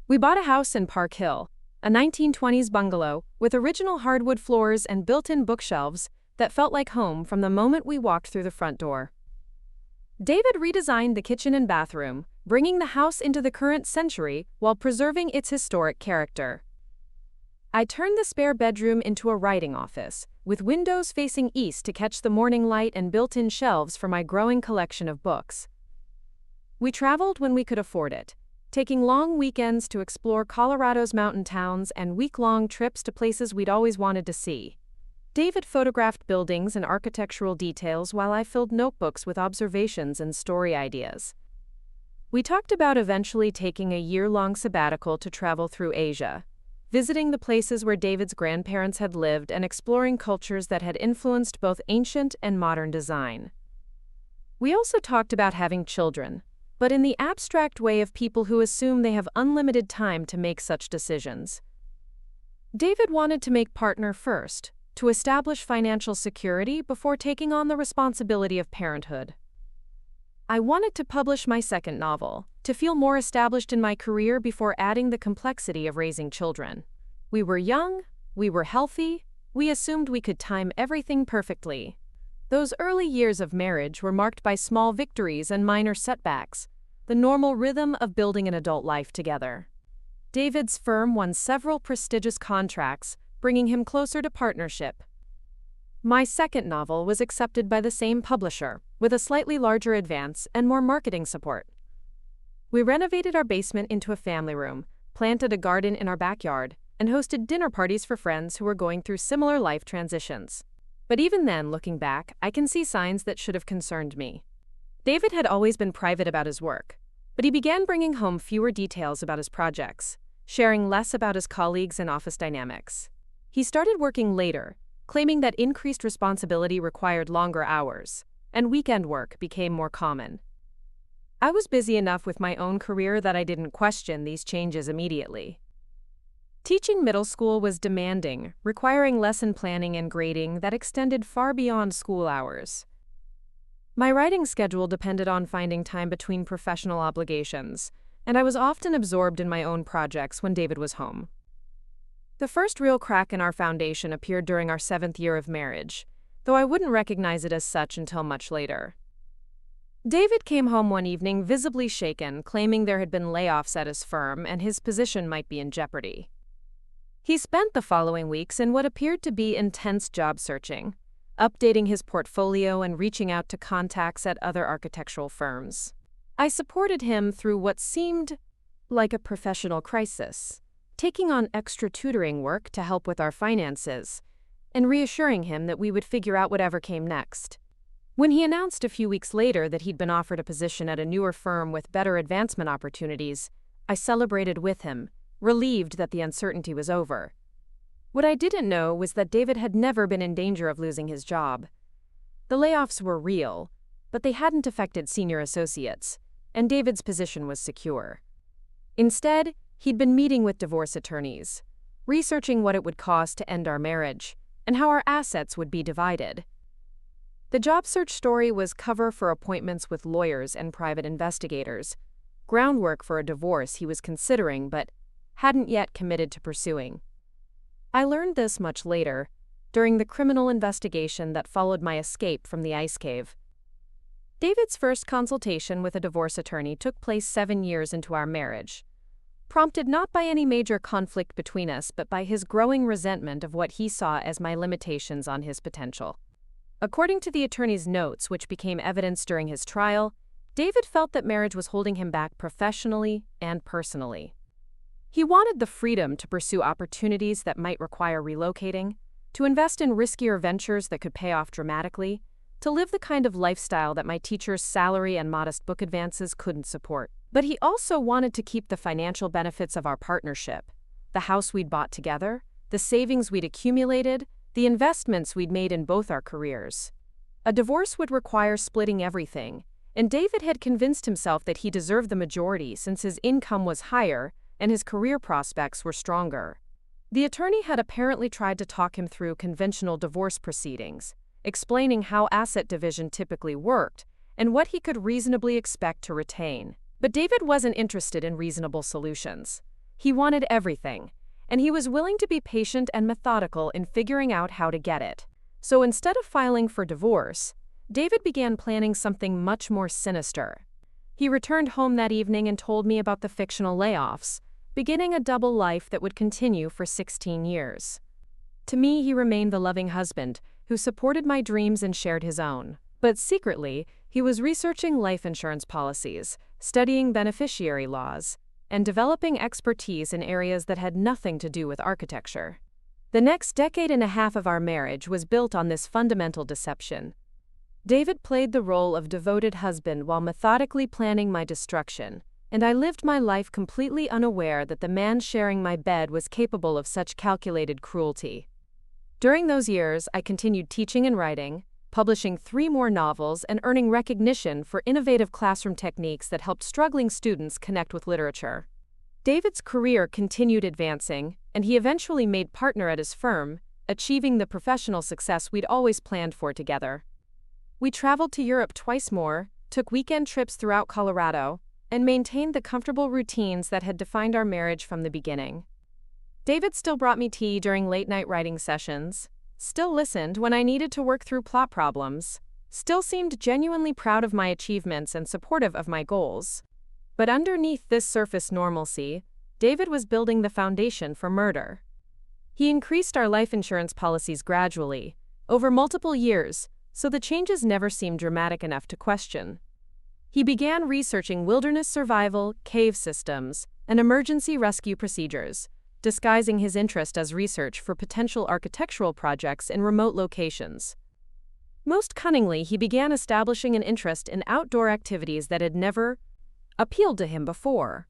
We bought a house in Park Hill, a 1920s bungalow with original hardwood floors and built-in bookshelves that felt like home from the moment we walked through the front door. David redesigned the kitchen and bathroom, bringing the house into the current century while preserving its historic character. I turned the spare bedroom into a writing office, with windows facing east to catch the morning light and built-in shelves for my growing collection of books. We traveled when we could afford it, taking long weekends to explore Colorado's mountain towns and week-long trips to places we'd always wanted to see. David photographed buildings and architectural details while I filled notebooks with observations and story ideas. We talked about eventually taking a year-long sabbatical to travel through Asia, visiting the places where David's grandparents had lived and exploring cultures that had influenced both ancient and modern design. We also talked about having children, but in the abstract way of people who assume they have unlimited time to make such decisions. David wanted to make partner first, to establish financial security before taking on the responsibility of parenthood. I wanted to publish my second novel, to feel more established in my career before adding the complexity of raising children. We were young, we were healthy, we assumed we could time everything perfectly. Those early years of marriage were marked by small victories and minor setbacks, the normal rhythm of building an adult life together. David's firm won several prestigious contracts, bringing him closer to partnership. My second novel was accepted by the same publisher, with a slightly larger advance and more marketing support. We renovated our basement into a family room, planted a garden in our backyard, and hosted dinner parties for friends who were going through similar life transitions. But even then, looking back, I can see signs that should have concerned me. David had always been private about his work, but he began bringing home fewer details about his projects, sharing less about his colleagues and office dynamics. He started working later, claiming that increased responsibility required longer hours, and weekend work became more common. I was busy enough with my own career that I didn't question these changes immediately. Teaching middle school was demanding, requiring lesson planning and grading that extended far beyond school hours. My writing schedule depended on finding time between professional obligations, and I was often absorbed in my own projects when David was home. The first real crack in our foundation appeared during our 7th year of marriage, though I wouldn't recognize it as such until much later. David came home one evening visibly shaken, claiming there had been layoffs at his firm and his position might be in jeopardy. He spent the following weeks in what appeared to be intense job searching, updating his portfolio and reaching out to contacts at other architectural firms. I supported him through what seemed like a professional crisis, taking on extra tutoring work to help with our finances, and reassuring him that we would figure out whatever came next. When he announced a few weeks later that he'd been offered a position at a newer firm with better advancement opportunities, I celebrated with him, relieved that the uncertainty was over. What I didn't know was that David had never been in danger of losing his job. The layoffs were real, but they hadn't affected senior associates, and David's position was secure. Instead, he'd been meeting with divorce attorneys, researching what it would cost to end our marriage, and how our assets would be divided. The job search story was cover for appointments with lawyers and private investigators, groundwork for a divorce he was considering but hadn't yet committed to pursuing. I learned this much later, during the criminal investigation that followed my escape from the ice cave. David's first consultation with a divorce attorney took place 7 years into our marriage, prompted not by any major conflict between us but by his growing resentment of what he saw as my limitations on his potential. According to the attorney's notes, which became evidence during his trial, David felt that marriage was holding him back professionally and personally. He wanted the freedom to pursue opportunities that might require relocating, to invest in riskier ventures that could pay off dramatically, to live the kind of lifestyle that my teacher's salary and modest book advances couldn't support. But he also wanted to keep the financial benefits of our partnership, the house we'd bought together, the savings we'd accumulated, the investments we'd made in both our careers. A divorce would require splitting everything, and David had convinced himself that he deserved the majority since his income was higher and his career prospects were stronger. The attorney had apparently tried to talk him through conventional divorce proceedings, explaining how asset division typically worked and what he could reasonably expect to retain. But David wasn't interested in reasonable solutions. He wanted everything, and he was willing to be patient and methodical in figuring out how to get it. So instead of filing for divorce, David began planning something much more sinister. He returned home that evening and told me about the fictional layoffs, beginning a double life that would continue for 16 years. To me, he remained the loving husband who supported my dreams and shared his own. But secretly, he was researching life insurance policies, studying beneficiary laws, and developing expertise in areas that had nothing to do with architecture. The next decade and a half of our marriage was built on this fundamental deception. David played the role of devoted husband while methodically planning my destruction, and I lived my life completely unaware that the man sharing my bed was capable of such calculated cruelty. During those years, I continued teaching and writing, publishing 3 more novels and earning recognition for innovative classroom techniques that helped struggling students connect with literature. David's career continued advancing, and he eventually made partner at his firm, achieving the professional success we'd always planned for together. We traveled to Europe twice more, took weekend trips throughout Colorado, and maintained the comfortable routines that had defined our marriage from the beginning. David still brought me tea during late-night writing sessions, still listened when I needed to work through plot problems, still seemed genuinely proud of my achievements and supportive of my goals. But underneath this surface normalcy, David was building the foundation for murder. He increased our life insurance policies gradually, over multiple years, so the changes never seemed dramatic enough to question. He began researching wilderness survival, cave systems, and emergency rescue procedures, disguising his interest as research for potential architectural projects in remote locations. Most cunningly, he began establishing an interest in outdoor activities that had never appealed to him before.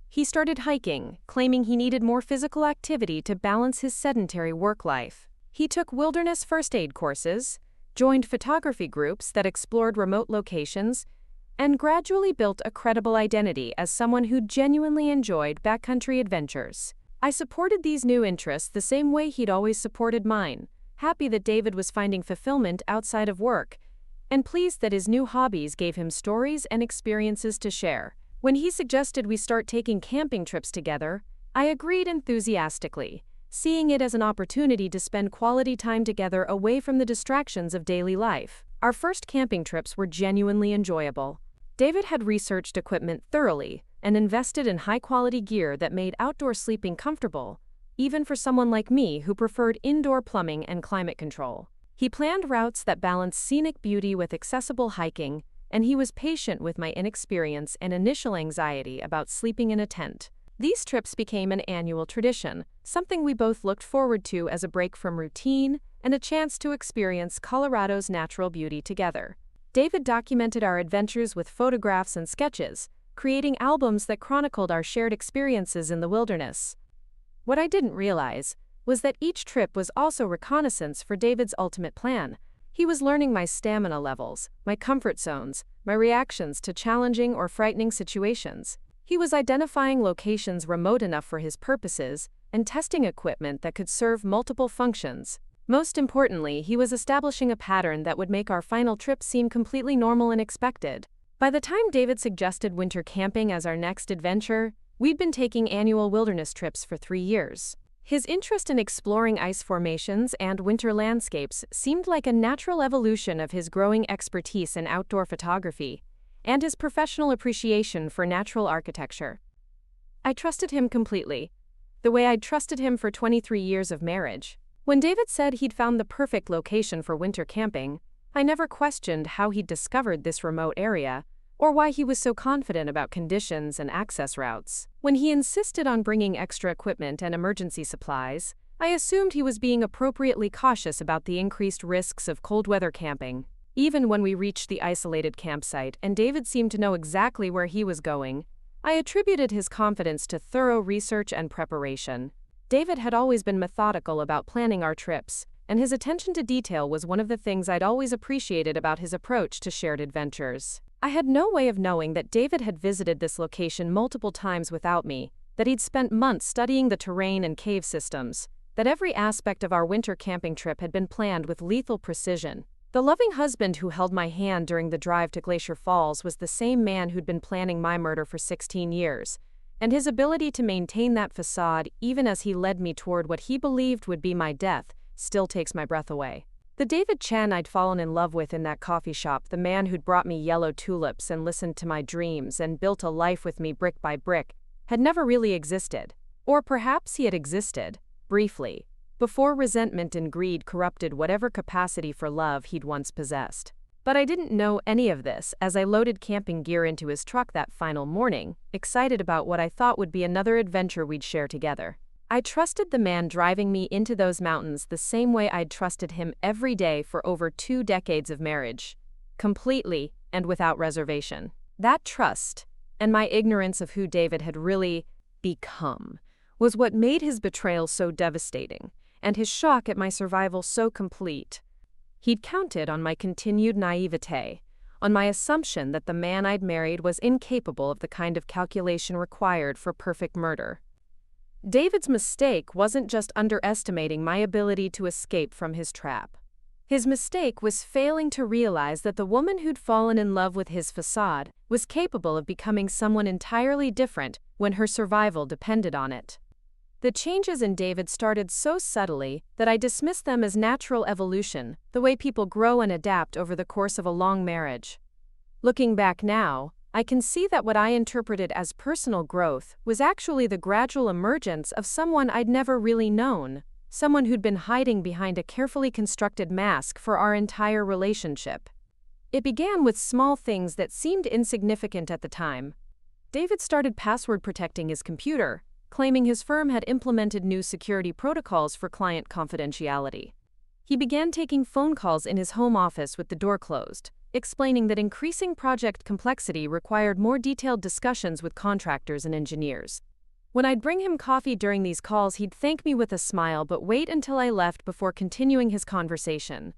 He started hiking, claiming he needed more physical activity to balance his sedentary work life. He took wilderness first aid courses, joined photography groups that explored remote locations, and gradually built a credible identity as someone who genuinely enjoyed backcountry adventures. I supported these new interests the same way he'd always supported mine, happy that David was finding fulfillment outside of work, and pleased that his new hobbies gave him stories and experiences to share. When he suggested we start taking camping trips together, I agreed enthusiastically, seeing it as an opportunity to spend quality time together away from the distractions of daily life. Our first camping trips were genuinely enjoyable. David had researched equipment thoroughly and invested in high-quality gear that made outdoor sleeping comfortable, even for someone like me who preferred indoor plumbing and climate control. He planned routes that balanced scenic beauty with accessible hiking, and he was patient with my inexperience and initial anxiety about sleeping in a tent. These trips became an annual tradition, something we both looked forward to as a break from routine and a chance to experience Colorado's natural beauty together. David documented our adventures with photographs and sketches, creating albums that chronicled our shared experiences in the wilderness. What I didn't realize was that each trip was also reconnaissance for David's ultimate plan. He was learning my stamina levels, my comfort zones, my reactions to challenging or frightening situations. He was identifying locations remote enough for his purposes and testing equipment that could serve multiple functions. Most importantly, he was establishing a pattern that would make our final trip seem completely normal and expected. By the time David suggested winter camping as our next adventure, we'd been taking annual wilderness trips for 3 years. His interest in exploring ice formations and winter landscapes seemed like a natural evolution of his growing expertise in outdoor photography and his professional appreciation for natural architecture. I trusted him completely, the way I'd trusted him for 23 years of marriage. When David said he'd found the perfect location for winter camping, I never questioned how he'd discovered this remote area or why he was so confident about conditions and access routes. When he insisted on bringing extra equipment and emergency supplies, I assumed he was being appropriately cautious about the increased risks of cold weather camping. Even when we reached the isolated campsite and David seemed to know exactly where he was going, I attributed his confidence to thorough research and preparation. David had always been methodical about planning our trips, and his attention to detail was one of the things I'd always appreciated about his approach to shared adventures. I had no way of knowing that David had visited this location multiple times without me, that he'd spent months studying the terrain and cave systems, that every aspect of our winter camping trip had been planned with lethal precision. The loving husband who held my hand during the drive to Glacier Falls was the same man who'd been planning my murder for 16 years, and his ability to maintain that facade even as he led me toward what he believed would be my death still takes my breath away. The David Chen I'd fallen in love with in that coffee shop, the man who'd brought me yellow tulips and listened to my dreams and built a life with me brick by brick, had never really existed. Or perhaps he had existed, briefly, before resentment and greed corrupted whatever capacity for love he'd once possessed. But I didn't know any of this as I loaded camping gear into his truck that final morning, excited about what I thought would be another adventure we'd share together. I trusted the man driving me into those mountains the same way I'd trusted him every day for over 2 decades of marriage, completely and without reservation. That trust, and my ignorance of who David had really become, was what made his betrayal so devastating, and his shock at my survival so complete. He'd counted on my continued naivete, on my assumption that the man I'd married was incapable of the kind of calculation required for perfect murder. David's mistake wasn't just underestimating my ability to escape from his trap. His mistake was failing to realize that the woman who'd fallen in love with his facade was capable of becoming someone entirely different when her survival depended on it. The changes in David started so subtly that I dismissed them as natural evolution, the way people grow and adapt over the course of a long marriage. Looking back now, I can see that what I interpreted as personal growth was actually the gradual emergence of someone I'd never really known, someone who'd been hiding behind a carefully constructed mask for our entire relationship. It began with small things that seemed insignificant at the time. David started password protecting his computer, claiming his firm had implemented new security protocols for client confidentiality. He began taking phone calls in his home office with the door closed, explaining that increasing project complexity required more detailed discussions with contractors and engineers. When I'd bring him coffee during these calls, he'd thank me with a smile but wait until I left before continuing his conversation.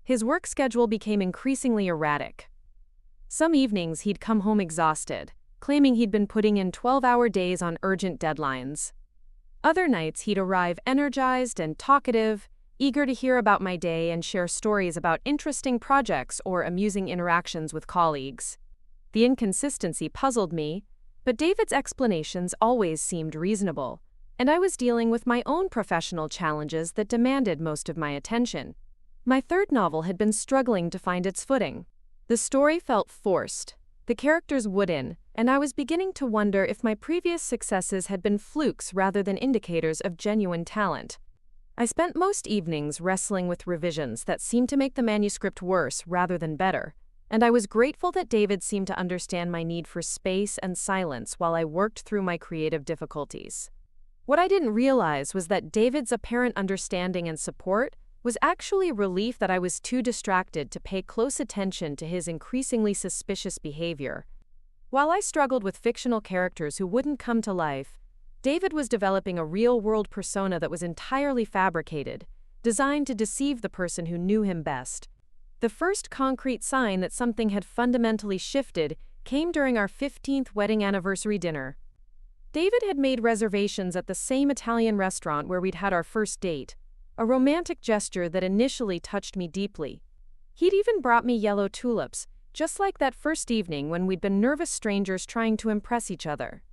His work schedule became increasingly erratic. Some evenings he'd come home exhausted, claiming he'd been putting in 12-hour days on urgent deadlines. Other nights he'd arrive energized and talkative, eager to hear about my day and share stories about interesting projects or amusing interactions with colleagues. The inconsistency puzzled me, but David's explanations always seemed reasonable, and I was dealing with my own professional challenges that demanded most of my attention. My third novel had been struggling to find its footing. The story felt forced, the characters wooden, and I was beginning to wonder if my previous successes had been flukes rather than indicators of genuine talent. I spent most evenings wrestling with revisions that seemed to make the manuscript worse rather than better, and I was grateful that David seemed to understand my need for space and silence while I worked through my creative difficulties. What I didn't realize was that David's apparent understanding and support was actually relief that I was too distracted to pay close attention to his increasingly suspicious behavior. While I struggled with fictional characters who wouldn't come to life, David was developing a real-world persona that was entirely fabricated, designed to deceive the person who knew him best. The first concrete sign that something had fundamentally shifted came during our 15th wedding anniversary dinner. David had made reservations at the same Italian restaurant where we'd had our first date, a romantic gesture that initially touched me deeply. He'd even brought me yellow tulips, just like that first evening when we'd been nervous strangers trying to impress each other.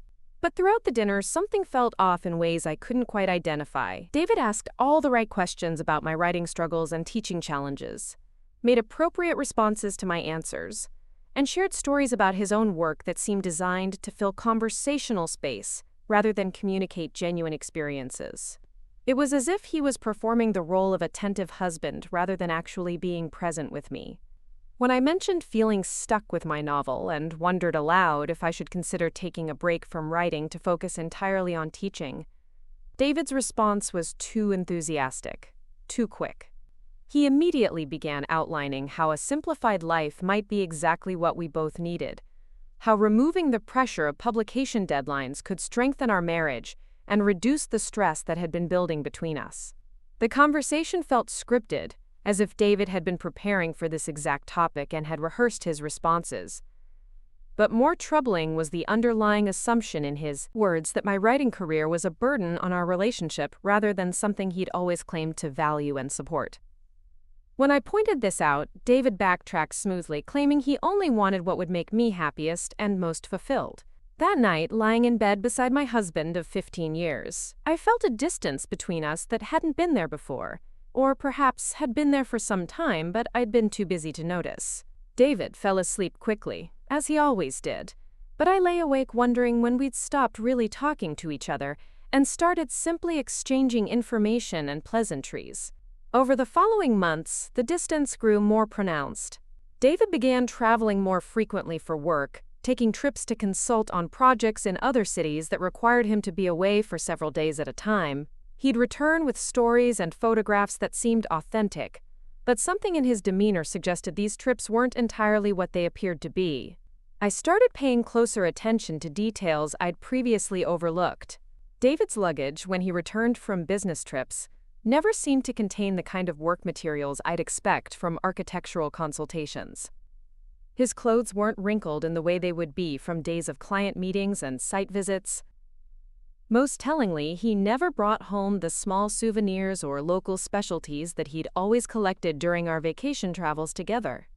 But throughout the dinner, something felt off in ways I couldn't quite identify. David asked all the right questions about my writing struggles and teaching challenges, made appropriate responses to my answers, and shared stories about his own work that seemed designed to fill conversational space rather than communicate genuine experiences. It was as if he was performing the role of attentive husband rather than actually being present with me. When I mentioned feeling stuck with my novel and wondered aloud if I should consider taking a break from writing to focus entirely on teaching, David's response was too enthusiastic, too quick. He immediately began outlining how a simplified life might be exactly what we both needed, how removing the pressure of publication deadlines could strengthen our marriage and reduce the stress that had been building between us. The conversation felt scripted, as if David had been preparing for this exact topic and had rehearsed his responses. But more troubling was the underlying assumption in his words that my writing career was a burden on our relationship rather than something he'd always claimed to value and support. When I pointed this out, David backtracked smoothly, claiming he only wanted what would make me happiest and most fulfilled. That night, lying in bed beside my husband of 15 years, I felt a distance between us that hadn't been there before, or perhaps had been there for some time, but I'd been too busy to notice. David fell asleep quickly, as he always did, but I lay awake wondering when we'd stopped really talking to each other and started simply exchanging information and pleasantries. Over the following months, the distance grew more pronounced. David began traveling more frequently for work, taking trips to consult on projects in other cities that required him to be away for several days at a time. He'd return with stories and photographs that seemed authentic, but something in his demeanor suggested these trips weren't entirely what they appeared to be. I started paying closer attention to details I'd previously overlooked. David's luggage, when he returned from business trips, never seemed to contain the kind of work materials I'd expect from architectural consultations. His clothes weren't wrinkled in the way they would be from days of client meetings and site visits. Most tellingly, he never brought home the small souvenirs or local specialties that he'd always collected during our vacation travels together.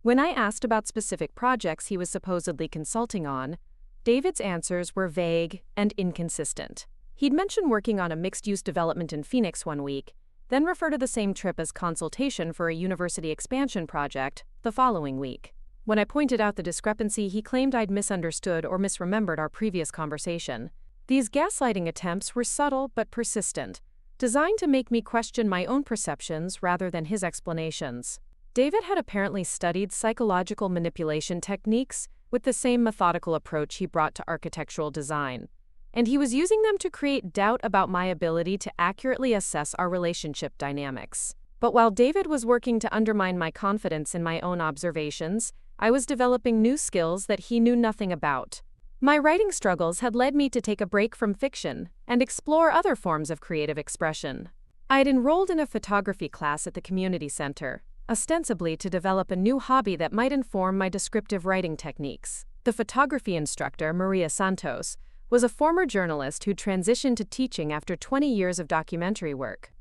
When I asked about specific projects he was supposedly consulting on, David's answers were vague and inconsistent. He'd mention working on a mixed-use development in Phoenix one week, then refer to the same trip as consultation for a university expansion project the following week. When I pointed out the discrepancy, he claimed I'd misunderstood or misremembered our previous conversation. These gaslighting attempts were subtle but persistent, designed to make me question my own perceptions rather than his explanations. David had apparently studied psychological manipulation techniques with the same methodical approach he brought to architectural design, and he was using them to create doubt about my ability to accurately assess our relationship dynamics. But while David was working to undermine my confidence in my own observations, I was developing new skills that he knew nothing about. My writing struggles had led me to take a break from fiction and explore other forms of creative expression. I had enrolled in a photography class at the community center, ostensibly to develop a new hobby that might inform my descriptive writing techniques. The photography instructor, Maria Santos, was a former journalist who transitioned to teaching after 20 years of documentary work.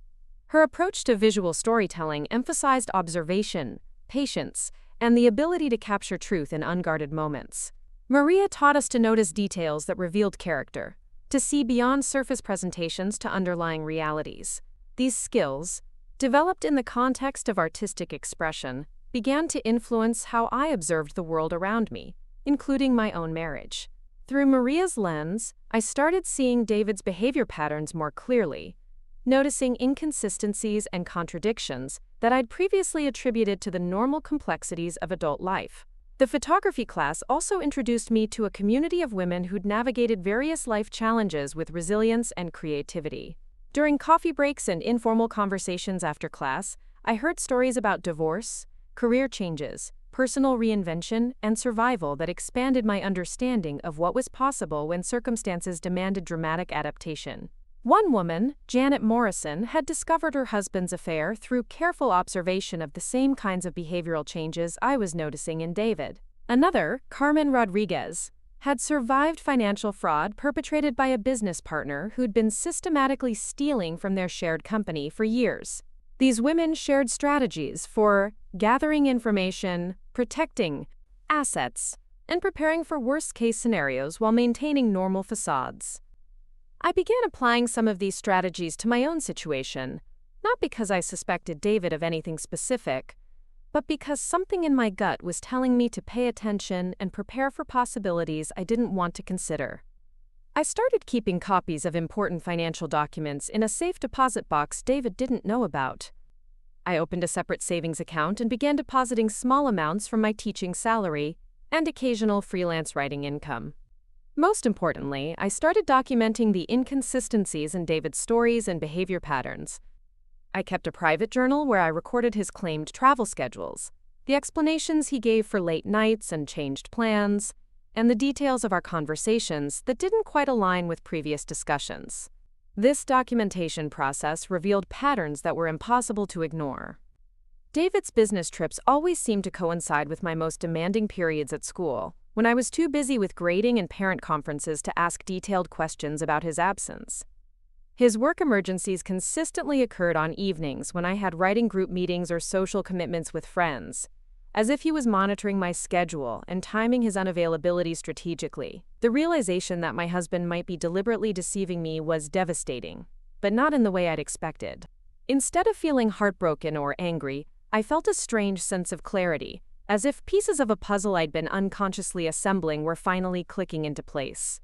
Her approach to visual storytelling emphasized observation, patience, and the ability to capture truth in unguarded moments. Maria taught us to notice details that revealed character, to see beyond surface presentations to underlying realities. These skills, developed in the context of artistic expression, began to influence how I observed the world around me, including my own marriage. Through Maria's lens, I started seeing David's behavior patterns more clearly, noticing inconsistencies and contradictions that I'd previously attributed to the normal complexities of adult life. The photography class also introduced me to a community of women who'd navigated various life challenges with resilience and creativity. During coffee breaks and informal conversations after class, I heard stories about divorce, career changes, personal reinvention, and survival that expanded my understanding of what was possible when circumstances demanded dramatic adaptation. One woman, Janet Morrison, had discovered her husband's affair through careful observation of the same kinds of behavioral changes I was noticing in David. Another, Carmen Rodriguez, had survived financial fraud perpetrated by a business partner who'd been systematically stealing from their shared company for years. These women shared strategies for gathering information, protecting assets, and preparing for worst-case scenarios while maintaining normal facades. I began applying some of these strategies to my own situation, not because I suspected David of anything specific, but because something in my gut was telling me to pay attention and prepare for possibilities I didn't want to consider. I started keeping copies of important financial documents in a safe deposit box David didn't know about. I opened a separate savings account and began depositing small amounts from my teaching salary and occasional freelance writing income. Most importantly, I started documenting the inconsistencies in David's stories and behavior patterns. I kept a private journal where I recorded his claimed travel schedules, the explanations he gave for late nights and changed plans, and the details of our conversations that didn't quite align with previous discussions. This documentation process revealed patterns that were impossible to ignore. David's business trips always seemed to coincide with my most demanding periods at school, when I was too busy with grading and parent conferences to ask detailed questions about his absence. His work emergencies consistently occurred on evenings when I had writing group meetings or social commitments with friends, as if he was monitoring my schedule and timing his unavailability strategically. The realization that my husband might be deliberately deceiving me was devastating, but not in the way I'd expected. Instead of feeling heartbroken or angry, I felt a strange sense of clarity, as if pieces of a puzzle I'd been unconsciously assembling were finally clicking into place.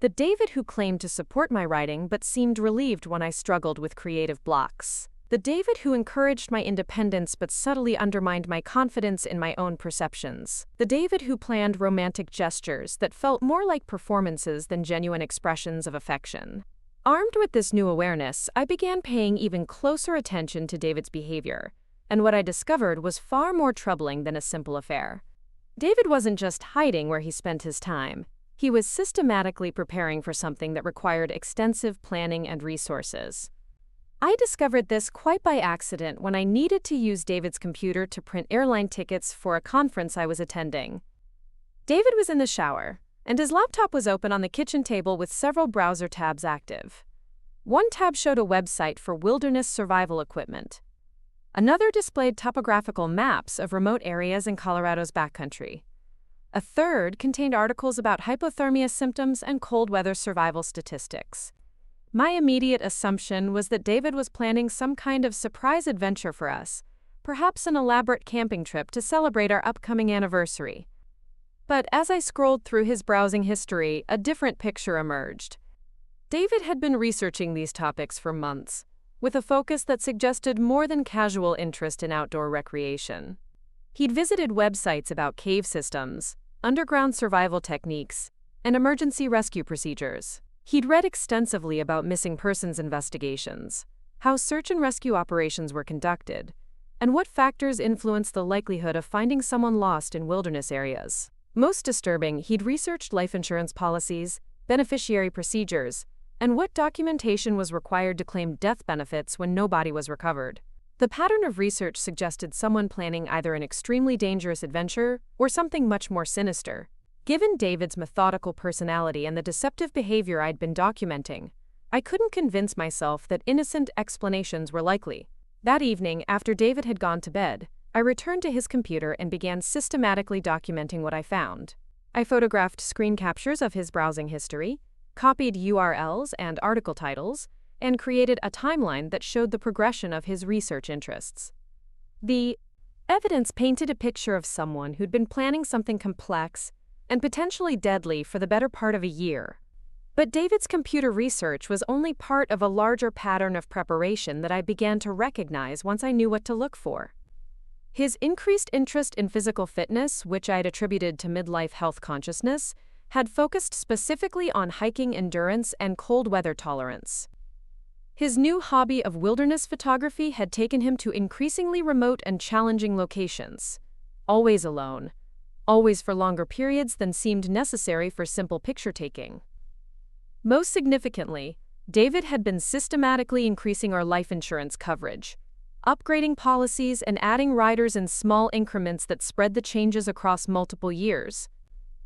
The David who claimed to support my writing but seemed relieved when I struggled with creative blocks. The David who encouraged my independence but subtly undermined my confidence in my own perceptions. The David who planned romantic gestures that felt more like performances than genuine expressions of affection. Armed with this new awareness, I began paying even closer attention to David's behavior, and what I discovered was far more troubling than a simple affair. David wasn't just hiding where he spent his time. He was systematically preparing for something that required extensive planning and resources. I discovered this quite by accident when I needed to use David's computer to print airline tickets for a conference I was attending. David was in the shower, and his laptop was open on the kitchen table with several browser tabs active. One tab showed a website for wilderness survival equipment. Another displayed topographical maps of remote areas in Colorado's backcountry. A third contained articles about hypothermia symptoms and cold weather survival statistics. My immediate assumption was that David was planning some kind of surprise adventure for us, perhaps an elaborate camping trip to celebrate our upcoming anniversary. But as I scrolled through his browsing history, a different picture emerged. David had been researching these topics for months, with a focus that suggested more than casual interest in outdoor recreation. He'd visited websites about cave systems, underground survival techniques, and emergency rescue procedures. He'd read extensively about missing persons investigations, how search and rescue operations were conducted, and what factors influenced the likelihood of finding someone lost in wilderness areas. Most disturbing, he'd researched life insurance policies, beneficiary procedures, and what documentation was required to claim death benefits when no body was recovered. The pattern of research suggested someone planning either an extremely dangerous adventure or something much more sinister. Given David's methodical personality and the deceptive behavior I'd been documenting, I couldn't convince myself that innocent explanations were likely. That evening, after David had gone to bed, I returned to his computer and began systematically documenting what I found. I photographed screen captures of his browsing history, copied URLs and article titles, and created a timeline that showed the progression of his research interests. The evidence painted a picture of someone who'd been planning something complex and potentially deadly for the better part of a year. But David's computer research was only part of a larger pattern of preparation that I began to recognize once I knew what to look for. His increased interest in physical fitness, which I'd attributed to midlife health consciousness, had focused specifically on hiking endurance and cold weather tolerance. His new hobby of wilderness photography had taken him to increasingly remote and challenging locations. Always alone. Always for longer periods than seemed necessary for simple picture taking. Most significantly, David had been systematically increasing our life insurance coverage, upgrading policies and adding riders in small increments that spread the changes across multiple years.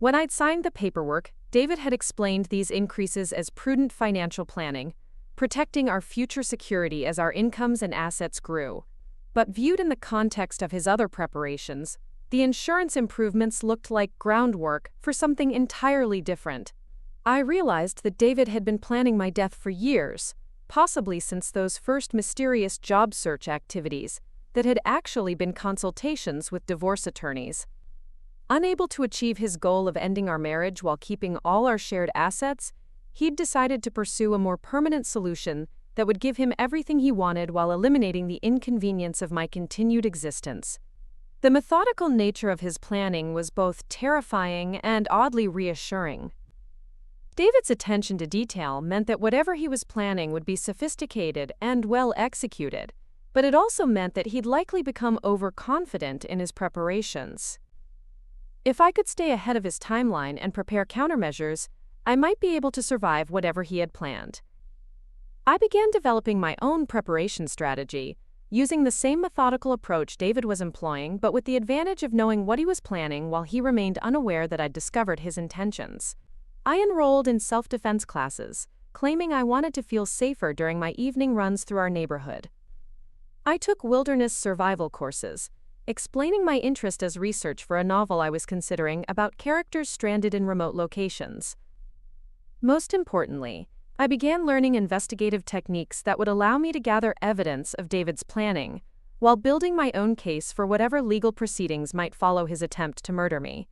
When I'd signed the paperwork, David had explained these increases as prudent financial planning, protecting our future security as our incomes and assets grew. But viewed in the context of his other preparations, the insurance improvements looked like groundwork for something entirely different. I realized that David had been planning my death for years, possibly since those first mysterious job search activities that had actually been consultations with divorce attorneys. Unable to achieve his goal of ending our marriage while keeping all our shared assets, he'd decided to pursue a more permanent solution that would give him everything he wanted while eliminating the inconvenience of my continued existence. The methodical nature of his planning was both terrifying and oddly reassuring. David's attention to detail meant that whatever he was planning would be sophisticated and well executed, but it also meant that he'd likely become overconfident in his preparations. If I could stay ahead of his timeline and prepare countermeasures, I might be able to survive whatever he had planned. I began developing my own preparation strategy, using the same methodical approach David was employing, but with the advantage of knowing what he was planning while he remained unaware that I'd discovered his intentions. I enrolled in self-defense classes, claiming I wanted to feel safer during my evening runs through our neighborhood. I took wilderness survival courses, explaining my interest as research for a novel I was considering about characters stranded in remote locations. Most importantly, I began learning investigative techniques that would allow me to gather evidence of David's planning, while building my own case for whatever legal proceedings might follow his attempt to murder me.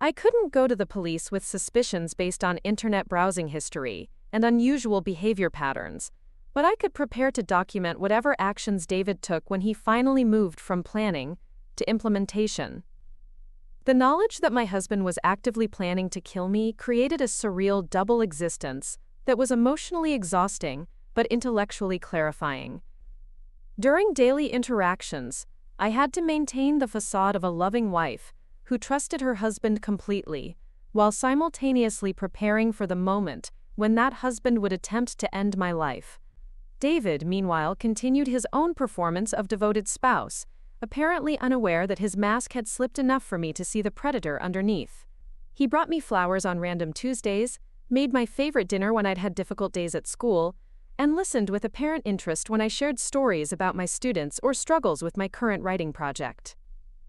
I couldn't go to the police with suspicions based on internet browsing history and unusual behavior patterns, but I could prepare to document whatever actions David took when he finally moved from planning to implementation. The knowledge that my husband was actively planning to kill me created a surreal double existence that was emotionally exhausting but intellectually clarifying. During daily interactions, I had to maintain the facade of a loving wife who trusted her husband completely, while simultaneously preparing for the moment when that husband would attempt to end my life. David, meanwhile, continued his own performance of devoted spouse, apparently unaware that his mask had slipped enough for me to see the predator underneath. He brought me flowers on random Tuesdays, made my favorite dinner when I'd had difficult days at school, and listened with apparent interest when I shared stories about my students or struggles with my current writing project.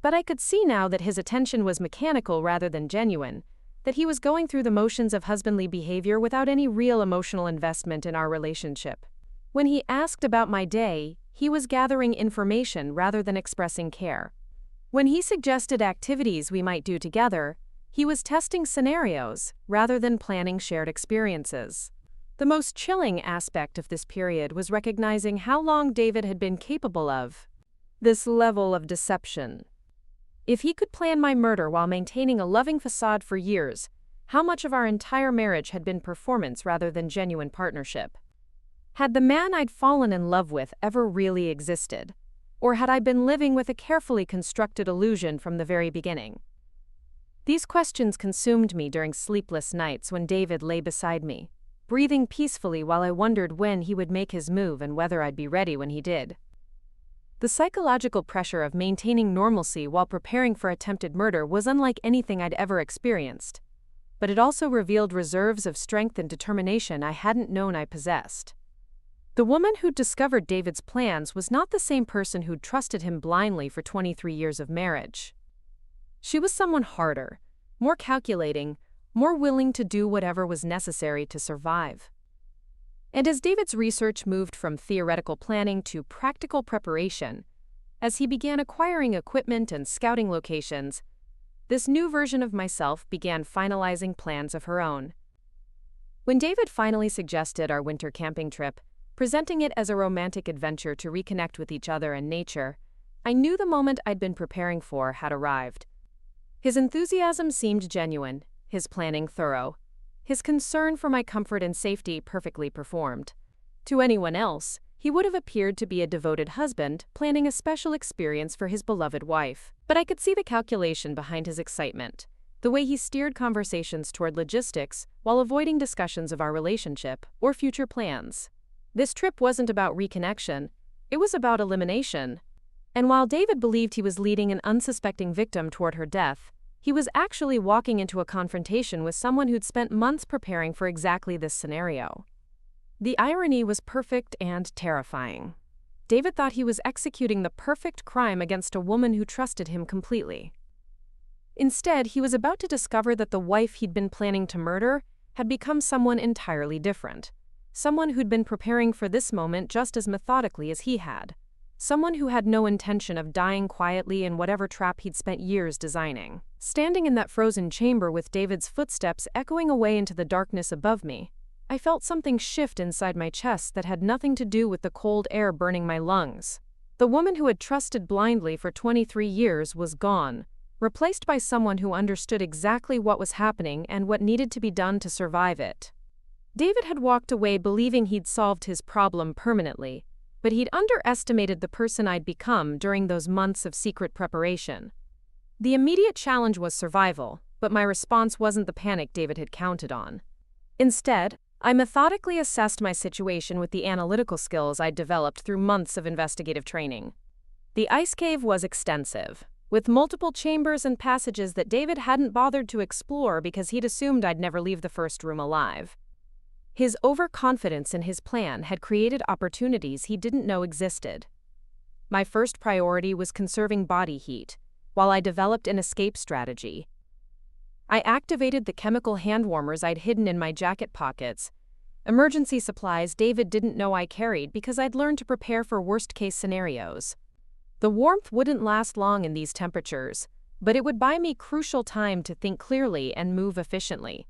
But I could see now that his attention was mechanical rather than genuine, that he was going through the motions of husbandly behavior without any real emotional investment in our relationship. When he asked about my day, he was gathering information rather than expressing care. When he suggested activities we might do together, he was testing scenarios rather than planning shared experiences. The most chilling aspect of this period was recognizing how long David had been capable of this level of deception. If he could plan my murder while maintaining a loving facade for years, how much of our entire marriage had been performance rather than genuine partnership? Had the man I'd fallen in love with ever really existed? Or had I been living with a carefully constructed illusion from the very beginning? These questions consumed me during sleepless nights when David lay beside me, breathing peacefully while I wondered when he would make his move and whether I'd be ready when he did. The psychological pressure of maintaining normalcy while preparing for attempted murder was unlike anything I'd ever experienced, but it also revealed reserves of strength and determination I hadn't known I possessed. The woman who'd discovered David's plans was not the same person who'd trusted him blindly for 23 years of marriage. She was someone harder, more calculating, more willing to do whatever was necessary to survive. And as David's research moved from theoretical planning to practical preparation, as he began acquiring equipment and scouting locations, this new version of myself began finalizing plans of her own. When David finally suggested our winter camping trip, presenting it as a romantic adventure to reconnect with each other and nature, I knew the moment I'd been preparing for had arrived. His enthusiasm seemed genuine, his planning thorough, his concern for my comfort and safety perfectly performed. To anyone else, he would have appeared to be a devoted husband planning a special experience for his beloved wife. But I could see the calculation behind his excitement, the way he steered conversations toward logistics while avoiding discussions of our relationship or future plans. This trip wasn't about reconnection, it was about elimination. And while David believed he was leading an unsuspecting victim toward her death, he was actually walking into a confrontation with someone who'd spent months preparing for exactly this scenario. The irony was perfect and terrifying. David thought he was executing the perfect crime against a woman who trusted him completely. Instead, he was about to discover that the wife he'd been planning to murder had become someone entirely different. Someone who'd been preparing for this moment just as methodically as he had. Someone who had no intention of dying quietly in whatever trap he'd spent years designing. Standing in that frozen chamber with David's footsteps echoing away into the darkness above me, I felt something shift inside my chest that had nothing to do with the cold air burning my lungs. The woman who had trusted blindly for 23 years was gone, replaced by someone who understood exactly what was happening and what needed to be done to survive it. David had walked away believing he'd solved his problem permanently, but he'd underestimated the person I'd become during those months of secret preparation. The immediate challenge was survival, but my response wasn't the panic David had counted on. Instead, I methodically assessed my situation with the analytical skills I'd developed through months of investigative training. The ice cave was extensive, with multiple chambers and passages that David hadn't bothered to explore because he'd assumed I'd never leave the first room alive. His overconfidence in his plan had created opportunities he didn't know existed. My first priority was conserving body heat, while I developed an escape strategy. I activated the chemical hand warmers I'd hidden in my jacket pockets, emergency supplies David didn't know I carried because I'd learned to prepare for worst-case scenarios. The warmth wouldn't last long in these temperatures, but it would buy me crucial time to think clearly and move efficiently.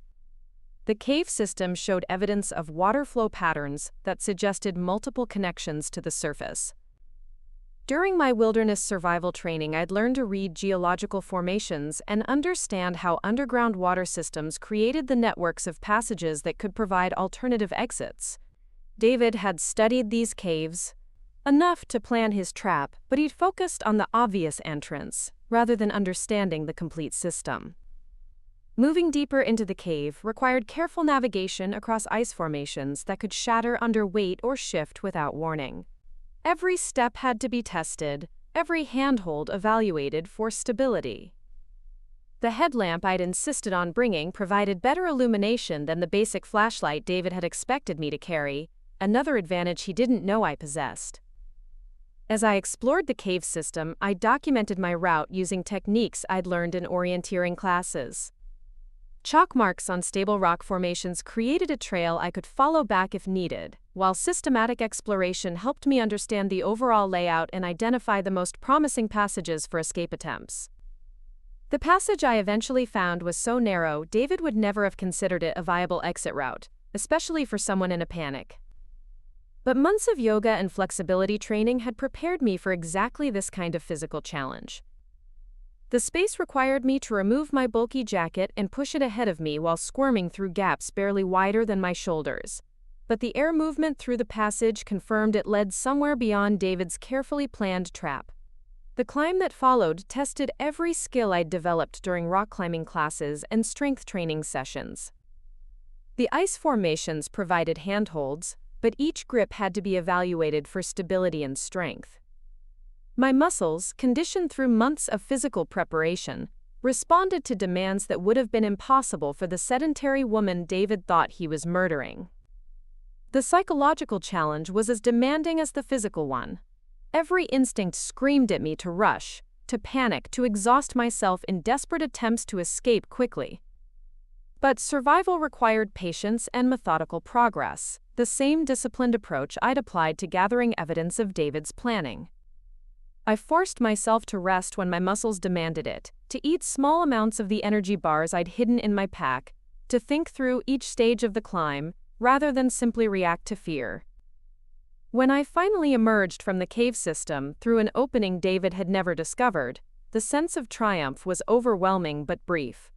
The cave system showed evidence of water flow patterns that suggested multiple connections to the surface. During my wilderness survival training, I'd learned to read geological formations and understand how underground water systems created the networks of passages that could provide alternative exits. David had studied these caves enough to plan his trap, but he'd focused on the obvious entrance rather than understanding the complete system. Moving deeper into the cave required careful navigation across ice formations that could shatter under weight or shift without warning. Every step had to be tested, every handhold evaluated for stability. The headlamp I'd insisted on bringing provided better illumination than the basic flashlight David had expected me to carry, another advantage he didn't know I possessed. As I explored the cave system, I documented my route using techniques I'd learned in orienteering classes. Chalk marks on stable rock formations created a trail I could follow back if needed, while systematic exploration helped me understand the overall layout and identify the most promising passages for escape attempts. The passage I eventually found was so narrow, David would never have considered it a viable exit route, especially for someone in a panic. But months of yoga and flexibility training had prepared me for exactly this kind of physical challenge. The space required me to remove my bulky jacket and push it ahead of me while squirming through gaps barely wider than my shoulders. But the air movement through the passage confirmed it led somewhere beyond David's carefully planned trap. The climb that followed tested every skill I'd developed during rock climbing classes and strength training sessions. The ice formations provided handholds, but each grip had to be evaluated for stability and strength. My muscles, conditioned through months of physical preparation, responded to demands that would have been impossible for the sedentary woman David thought he was murdering. The psychological challenge was as demanding as the physical one. Every instinct screamed at me to rush, to panic, to exhaust myself in desperate attempts to escape quickly. But survival required patience and methodical progress, the same disciplined approach I'd applied to gathering evidence of David's planning. I forced myself to rest when my muscles demanded it, to eat small amounts of the energy bars I'd hidden in my pack, to think through each stage of the climb, rather than simply react to fear. When I finally emerged from the cave system through an opening David had never discovered, the sense of triumph was overwhelming but brief.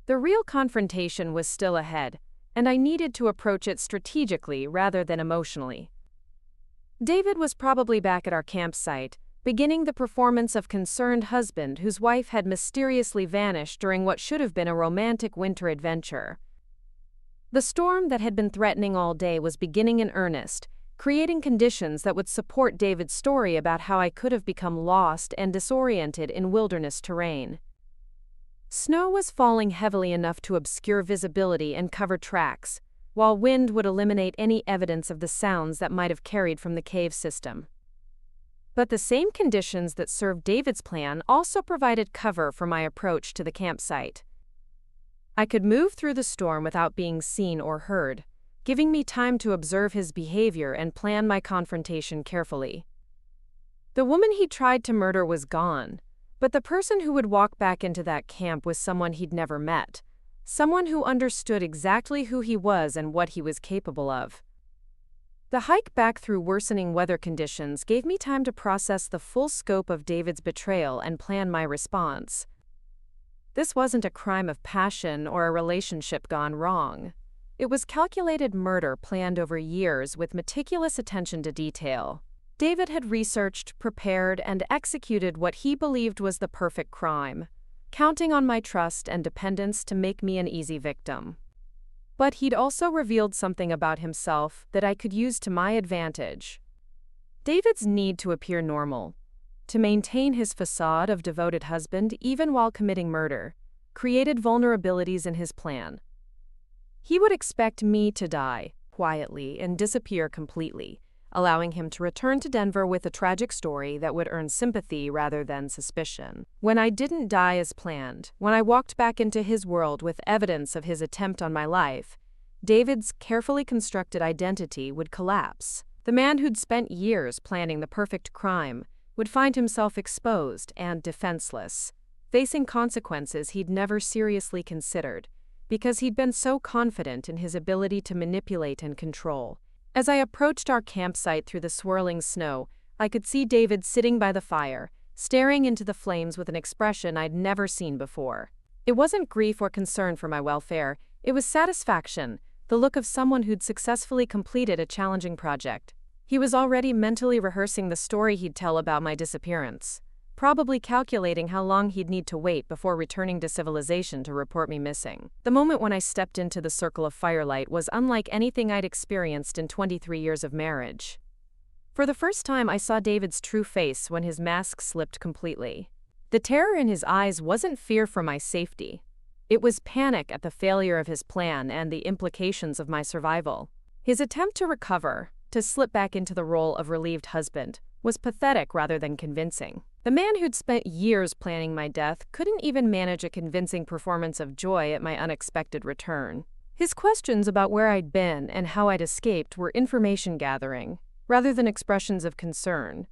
The real confrontation was still ahead, and I needed to approach it strategically rather than emotionally. David was probably back at our campsite, beginning the performance of concerned husband whose wife had mysteriously vanished during what should have been a romantic winter adventure. The storm that had been threatening all day was beginning in earnest, creating conditions that would support David's story about how I could have become lost and disoriented in wilderness terrain. Snow was falling heavily enough to obscure visibility and cover tracks, while wind would eliminate any evidence of the sounds that might have carried from the cave system. But the same conditions that served David's plan also provided cover for my approach to the campsite. I could move through the storm without being seen or heard, giving me time to observe his behavior and plan my confrontation carefully. The woman he tried to murder was gone, but the person who would walk back into that camp was someone he'd never met, someone who understood exactly who he was and what he was capable of. The hike back through worsening weather conditions gave me time to process the full scope of David's betrayal and plan my response. This wasn't a crime of passion or a relationship gone wrong. It was calculated murder planned over years with meticulous attention to detail. David had researched, prepared, and executed what he believed was the perfect crime, counting on my trust and dependence to make me an easy victim. But he'd also revealed something about himself that I could use to my advantage. David's need to appear normal, to maintain his facade of devoted husband even while committing murder, created vulnerabilities in his plan. He would expect me to die quietly and disappear completely, allowing him to return to Denver with a tragic story that would earn sympathy rather than suspicion. When I didn't die as planned, when I walked back into his world with evidence of his attempt on my life, David's carefully constructed identity would collapse. The man who'd spent years planning the perfect crime would find himself exposed and defenseless, facing consequences he'd never seriously considered, because he'd been so confident in his ability to manipulate and control. As I approached our campsite through the swirling snow, I could see David sitting by the fire, staring into the flames with an expression I'd never seen before. It wasn't grief or concern for my welfare, it was satisfaction, the look of someone who'd successfully completed a challenging project. He was already mentally rehearsing the story he'd tell about my disappearance, probably calculating how long he'd need to wait before returning to civilization to report me missing. The moment when I stepped into the circle of firelight was unlike anything I'd experienced in 23 years of marriage. For the first time, I saw David's true face when his mask slipped completely. The terror in his eyes wasn't fear for my safety. It was panic at the failure of his plan and the implications of my survival. His attempt to recover, to slip back into the role of relieved husband, was pathetic rather than convincing. The man who'd spent years planning my death couldn't even manage a convincing performance of joy at my unexpected return. His questions about where I'd been and how I'd escaped were information gathering, rather than expressions of concern,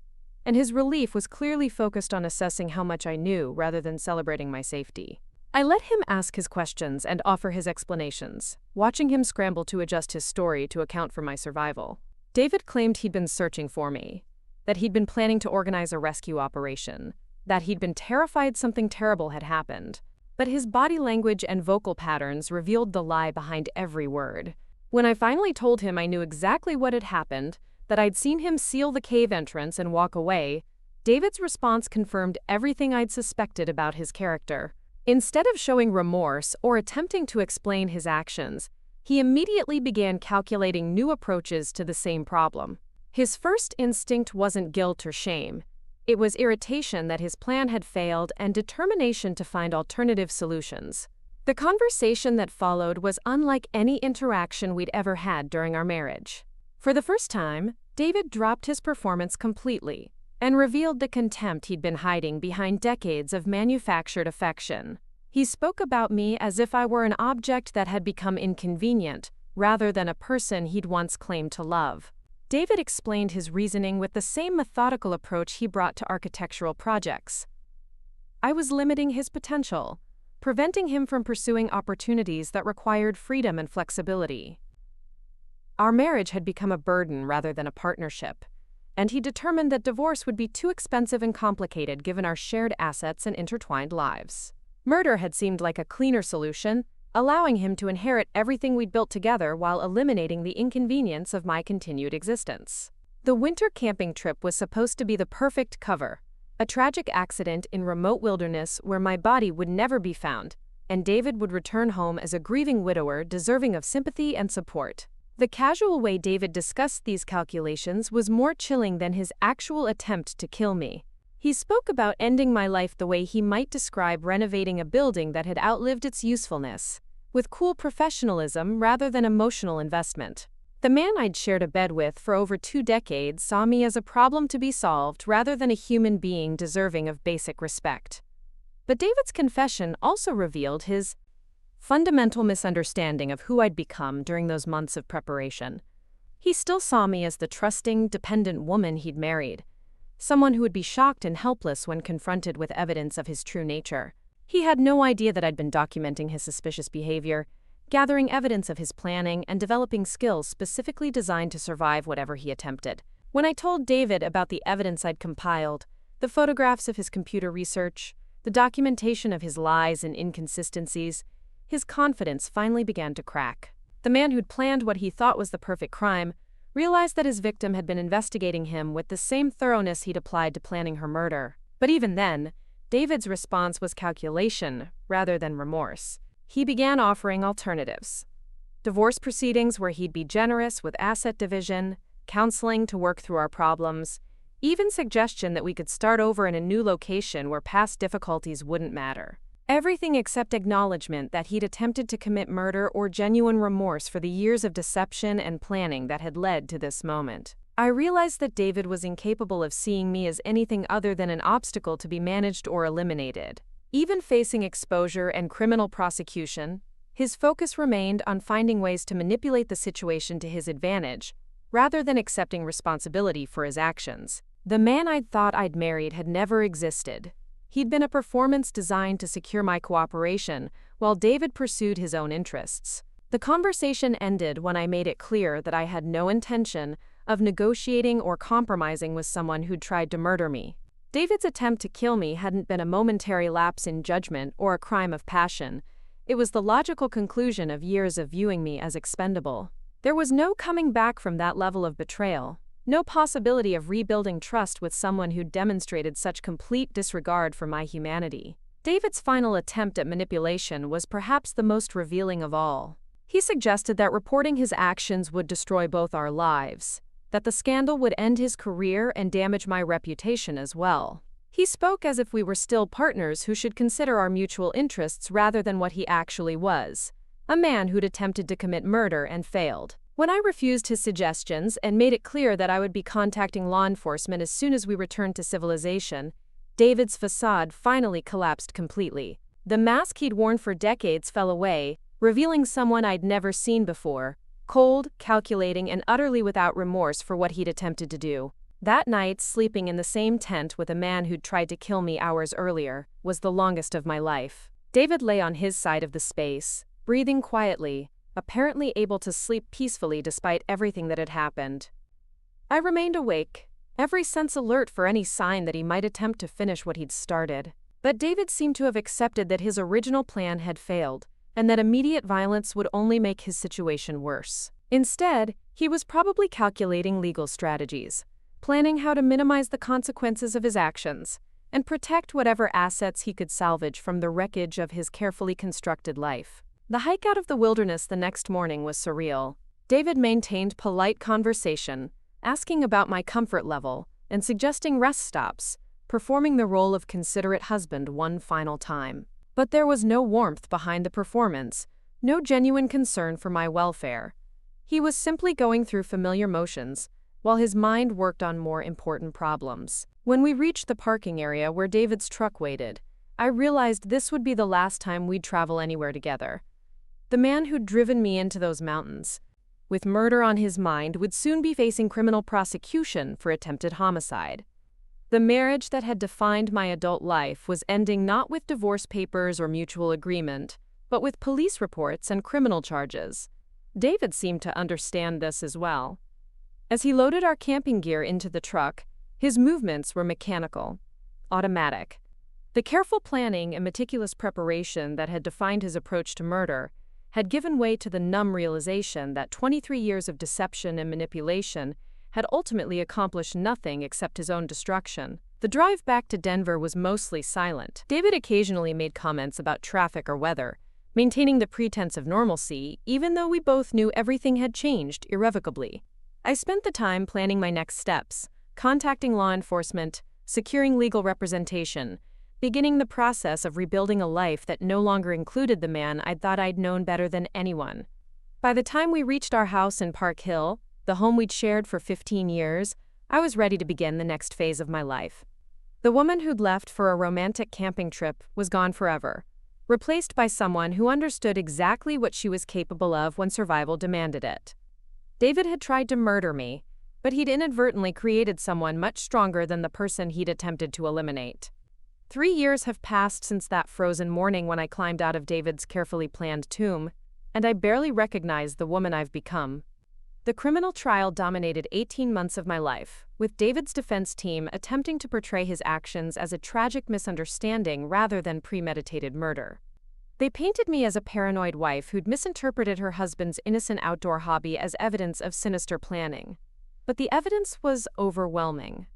and his relief was clearly focused on assessing how much I knew rather than celebrating my safety. I let him ask his questions and offer his explanations, watching him scramble to adjust his story to account for my survival. David claimed he'd been searching for me, that he'd been planning to organize a rescue operation, that he'd been terrified something terrible had happened. But his body language and vocal patterns revealed the lie behind every word. When I finally told him I knew exactly what had happened, that I'd seen him seal the cave entrance and walk away, David's response confirmed everything I'd suspected about his character. Instead of showing remorse or attempting to explain his actions, he immediately began calculating new approaches to the same problem. His first instinct wasn't guilt or shame. It was irritation that his plan had failed and determination to find alternative solutions. The conversation that followed was unlike any interaction we'd ever had during our marriage. For the first time, David dropped his performance completely and revealed the contempt he'd been hiding behind decades of manufactured affection. He spoke about me as if I were an object that had become inconvenient, rather than a person he'd once claimed to love. David explained his reasoning with the same methodical approach he brought to architectural projects. I was limiting his potential, preventing him from pursuing opportunities that required freedom and flexibility. Our marriage had become a burden rather than a partnership, and he determined that divorce would be too expensive and complicated given our shared assets and intertwined lives. Murder had seemed like a cleaner solution, allowing him to inherit everything we'd built together while eliminating the inconvenience of my continued existence. The winter camping trip was supposed to be the perfect cover, a tragic accident in remote wilderness where my body would never be found, and David would return home as a grieving widower deserving of sympathy and support. The casual way David discussed these calculations was more chilling than his actual attempt to kill me. He spoke about ending my life the way he might describe renovating a building that had outlived its usefulness, with cool professionalism rather than emotional investment. The man I'd shared a bed with for over 2 decades saw me as a problem to be solved rather than a human being deserving of basic respect. But David's confession also revealed his fundamental misunderstanding of who I'd become during those months of preparation. He still saw me as the trusting, dependent woman he'd married, someone who would be shocked and helpless when confronted with evidence of his true nature. He had no idea that I'd been documenting his suspicious behavior, gathering evidence of his planning, and developing skills specifically designed to survive whatever he attempted. When I told David about the evidence I'd compiled, the photographs of his computer research, the documentation of his lies and inconsistencies, his confidence finally began to crack. The man who'd planned what he thought was the perfect crime realized that his victim had been investigating him with the same thoroughness he'd applied to planning her murder. But even then, David's response was calculation rather than remorse. He began offering alternatives. Divorce proceedings where he'd be generous with asset division, counseling to work through our problems, even suggestion that we could start over in a new location where past difficulties wouldn't matter. Everything except acknowledgement that he'd attempted to commit murder or genuine remorse for the years of deception and planning that had led to this moment. I realized that David was incapable of seeing me as anything other than an obstacle to be managed or eliminated. Even facing exposure and criminal prosecution, his focus remained on finding ways to manipulate the situation to his advantage, rather than accepting responsibility for his actions. The man I'd thought I'd married had never existed. He'd been a performance designed to secure my cooperation, while David pursued his own interests. The conversation ended when I made it clear that I had no intention of negotiating or compromising with someone who'd tried to murder me. David's attempt to kill me hadn't been a momentary lapse in judgment or a crime of passion. It was the logical conclusion of years of viewing me as expendable. There was no coming back from that level of betrayal. No possibility of rebuilding trust with someone who demonstrated such complete disregard for my humanity. David's final attempt at manipulation was perhaps the most revealing of all. He suggested that reporting his actions would destroy both our lives, that the scandal would end his career and damage my reputation as well. He spoke as if we were still partners who should consider our mutual interests rather than what he actually was, a man who'd attempted to commit murder and failed. When I refused his suggestions and made it clear that I would be contacting law enforcement as soon as we returned to civilization, David's facade finally collapsed completely. The mask he'd worn for decades fell away, revealing someone I'd never seen before, cold, calculating, and utterly without remorse for what he'd attempted to do. That night, sleeping in the same tent with a man who'd tried to kill me hours earlier, was the longest of my life. David lay on his side of the space, breathing quietly, apparently able to sleep peacefully despite everything that had happened. I remained awake, every sense alert for any sign that he might attempt to finish what he'd started. But David seemed to have accepted that his original plan had failed, and that immediate violence would only make his situation worse. Instead, he was probably calculating legal strategies, planning how to minimize the consequences of his actions, and protect whatever assets he could salvage from the wreckage of his carefully constructed life. The hike out of the wilderness the next morning was surreal. David maintained polite conversation, asking about my comfort level and suggesting rest stops, performing the role of considerate husband one final time. But there was no warmth behind the performance, no genuine concern for my welfare. He was simply going through familiar motions, while his mind worked on more important problems. When we reached the parking area where David's truck waited, I realized this would be the last time we'd travel anywhere together. The man who'd driven me into those mountains, with murder on his mind, would soon be facing criminal prosecution for attempted homicide. The marriage that had defined my adult life was ending not with divorce papers or mutual agreement, but with police reports and criminal charges. David seemed to understand this as well. As he loaded our camping gear into the truck, his movements were mechanical, automatic. The careful planning and meticulous preparation that had defined his approach to murder had given way to the numb realization that 23 years of deception and manipulation had ultimately accomplished nothing except his own destruction. The drive back to Denver was mostly silent. David occasionally made comments about traffic or weather, maintaining the pretense of normalcy, even though we both knew everything had changed irrevocably. I spent the time planning my next steps, contacting law enforcement, securing legal representation, beginning the process of rebuilding a life that no longer included the man I'd thought I'd known better than anyone. By the time we reached our house in Park Hill, the home we'd shared for 15 years, I was ready to begin the next phase of my life. The woman who'd left for a romantic camping trip was gone forever, replaced by someone who understood exactly what she was capable of when survival demanded it. David had tried to murder me, but he'd inadvertently created someone much stronger than the person he'd attempted to eliminate. 3 years have passed since that frozen morning when I climbed out of David's carefully planned tomb, and I barely recognize the woman I've become. The criminal trial dominated 18 months of my life, with David's defense team attempting to portray his actions as a tragic misunderstanding rather than premeditated murder. They painted me as a paranoid wife who'd misinterpreted her husband's innocent outdoor hobby as evidence of sinister planning. But the evidence was overwhelming.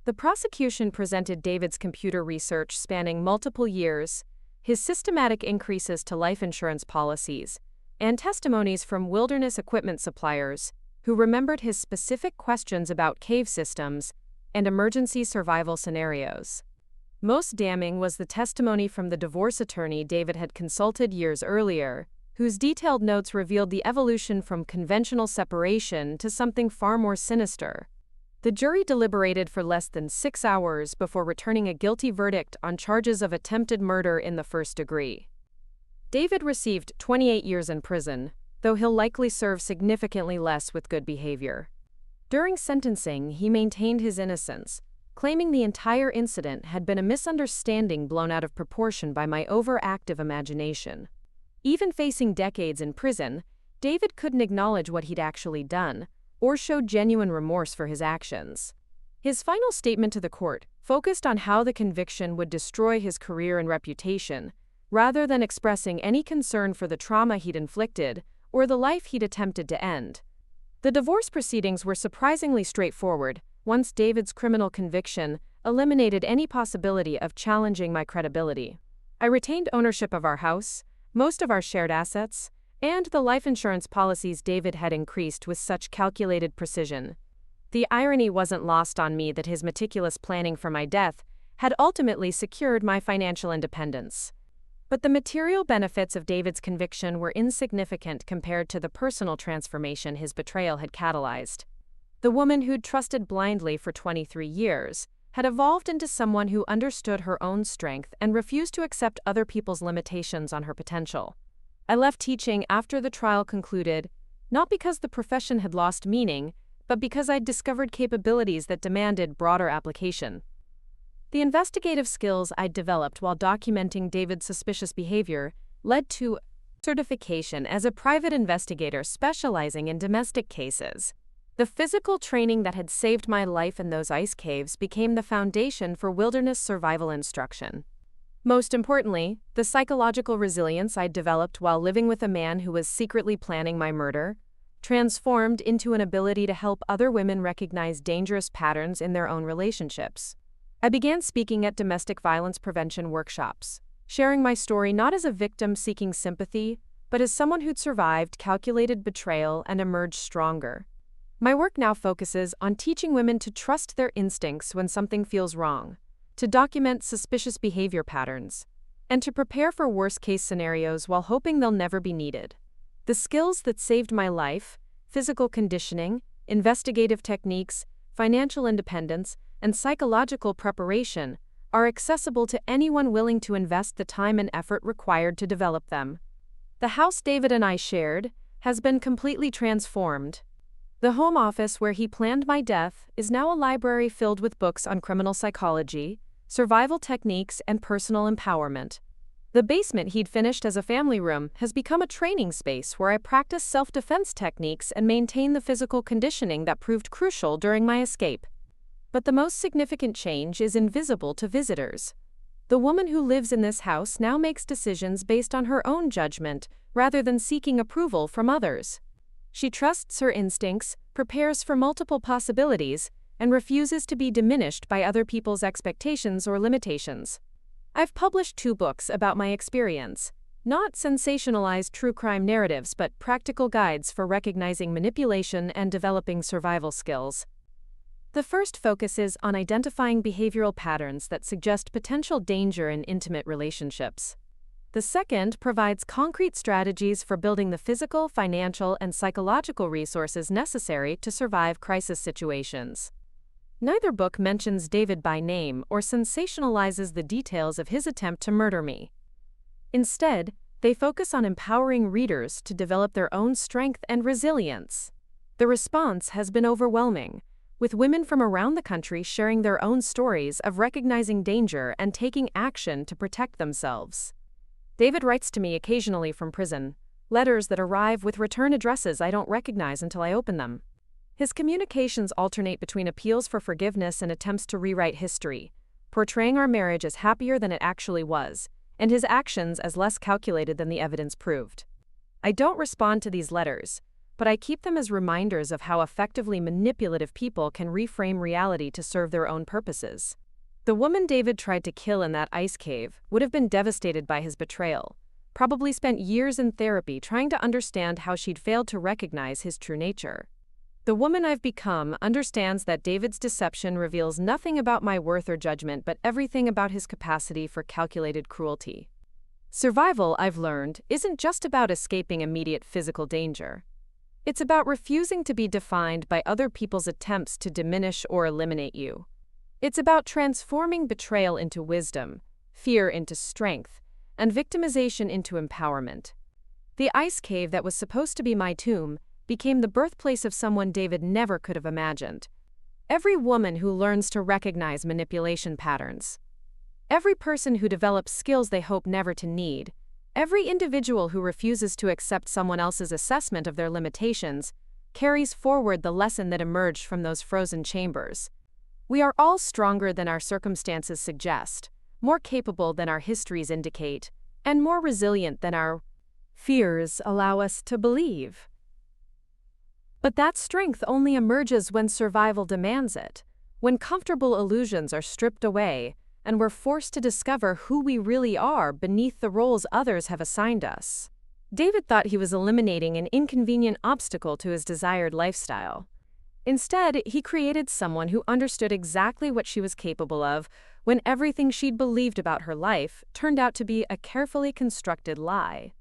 The prosecution presented David's computer research spanning multiple years, his systematic increases to life insurance policies, and testimonies from wilderness equipment suppliers who remembered his specific questions about cave systems and emergency survival scenarios. Most damning was the testimony from the divorce attorney David had consulted years earlier, whose detailed notes revealed the evolution from conventional separation to something far more sinister. The jury deliberated for less than 6 hours before returning a guilty verdict on charges of attempted murder in the first degree. David received 28 years in prison, though he'll likely serve significantly less with good behavior. During sentencing, he maintained his innocence, claiming the entire incident had been a misunderstanding blown out of proportion by my overactive imagination. Even facing decades in prison, David couldn't acknowledge what he'd actually done, or show genuine remorse for his actions. His final statement to the court focused on how the conviction would destroy his career and reputation, rather than expressing any concern for the trauma he'd inflicted or the life he'd attempted to end. The divorce proceedings were surprisingly straightforward, once David's criminal conviction eliminated any possibility of challenging my credibility. I retained ownership of our house, most of our shared assets, and the life insurance policies David had increased with such calculated precision. The irony wasn't lost on me that his meticulous planning for my death had ultimately secured my financial independence. But the material benefits of David's conviction were insignificant compared to the personal transformation his betrayal had catalyzed. The woman who'd trusted blindly for 23 years had evolved into someone who understood her own strength and refused to accept other people's limitations on her potential. I left teaching after the trial concluded, not because the profession had lost meaning, but because I'd discovered capabilities that demanded broader application. The investigative skills I'd developed while documenting David's suspicious behavior led to certification as a private investigator specializing in domestic cases. The physical training that had saved my life in those ice caves became the foundation for wilderness survival instruction. Most importantly, the psychological resilience I'd developed while living with a man who was secretly planning my murder transformed into an ability to help other women recognize dangerous patterns in their own relationships. I began speaking at domestic violence prevention workshops, sharing my story not as a victim seeking sympathy, but as someone who'd survived calculated betrayal and emerged stronger. My work now focuses on teaching women to trust their instincts when something feels wrong, to document suspicious behavior patterns, and to prepare for worst-case scenarios while hoping they'll never be needed. The skills that saved my life, physical conditioning, investigative techniques, financial independence, and psychological preparation, are accessible to anyone willing to invest the time and effort required to develop them. The house David and I shared has been completely transformed. The home office where he planned my death is now a library filled with books on criminal psychology, survival techniques, and personal empowerment. The basement he'd finished as a family room has become a training space where I practice self-defense techniques and maintain the physical conditioning that proved crucial during my escape. But the most significant change is invisible to visitors. The woman who lives in this house now makes decisions based on her own judgment rather than seeking approval from others. She trusts her instincts, prepares for multiple possibilities, and refuses to be diminished by other people's expectations or limitations. I've published 2 books about my experience, not sensationalized true crime narratives but practical guides for recognizing manipulation and developing survival skills. The first focuses on identifying behavioral patterns that suggest potential danger in intimate relationships. The second provides concrete strategies for building the physical, financial, and psychological resources necessary to survive crisis situations. Neither book mentions David by name or sensationalizes the details of his attempt to murder me. Instead, they focus on empowering readers to develop their own strength and resilience. The response has been overwhelming, with women from around the country sharing their own stories of recognizing danger and taking action to protect themselves. David writes to me occasionally from prison, letters that arrive with return addresses I don't recognize until I open them. His communications alternate between appeals for forgiveness and attempts to rewrite history, portraying our marriage as happier than it actually was, and his actions as less calculated than the evidence proved. I don't respond to these letters, but I keep them as reminders of how effectively manipulative people can reframe reality to serve their own purposes. The woman David tried to kill in that ice cave would have been devastated by his betrayal, probably spent years in therapy trying to understand how she'd failed to recognize his true nature. The woman I've become understands that David's deception reveals nothing about my worth or judgment but everything about his capacity for calculated cruelty. Survival, I've learned, isn't just about escaping immediate physical danger. It's about refusing to be defined by other people's attempts to diminish or eliminate you. It's about transforming betrayal into wisdom, fear into strength, and victimization into empowerment. The ice cave that was supposed to be my tomb became the birthplace of someone David never could have imagined. Every woman who learns to recognize manipulation patterns, every person who develops skills they hope never to need, every individual who refuses to accept someone else's assessment of their limitations, carries forward the lesson that emerged from those frozen chambers. We are all stronger than our circumstances suggest, more capable than our histories indicate, and more resilient than our fears allow us to believe. But that strength only emerges when survival demands it, when comfortable illusions are stripped away, and we're forced to discover who we really are beneath the roles others have assigned us. David thought he was eliminating an inconvenient obstacle to his desired lifestyle. Instead, he created someone who understood exactly what she was capable of when everything she'd believed about her life turned out to be a carefully constructed lie.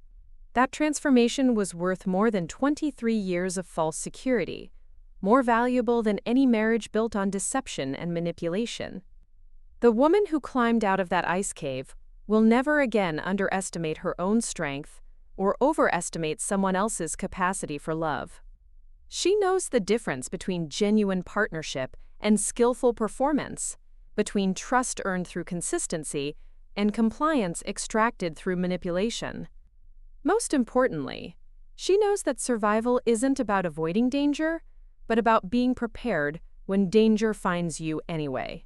That transformation was worth more than 23 years of false security, more valuable than any marriage built on deception and manipulation. The woman who climbed out of that ice cave will never again underestimate her own strength or overestimate someone else's capacity for love. She knows the difference between genuine partnership and skillful performance, between trust earned through consistency and compliance extracted through manipulation. Most importantly, she knows that survival isn't about avoiding danger, but about being prepared when danger finds you anyway.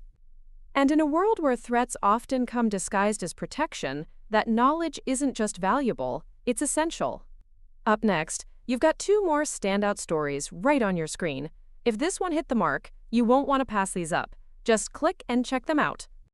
And in a world where threats often come disguised as protection, that knowledge isn't just valuable, it's essential. Up next, you've got two more standout stories right on your screen. If this one hit the mark, you won't want to pass these up. Just click and check them out.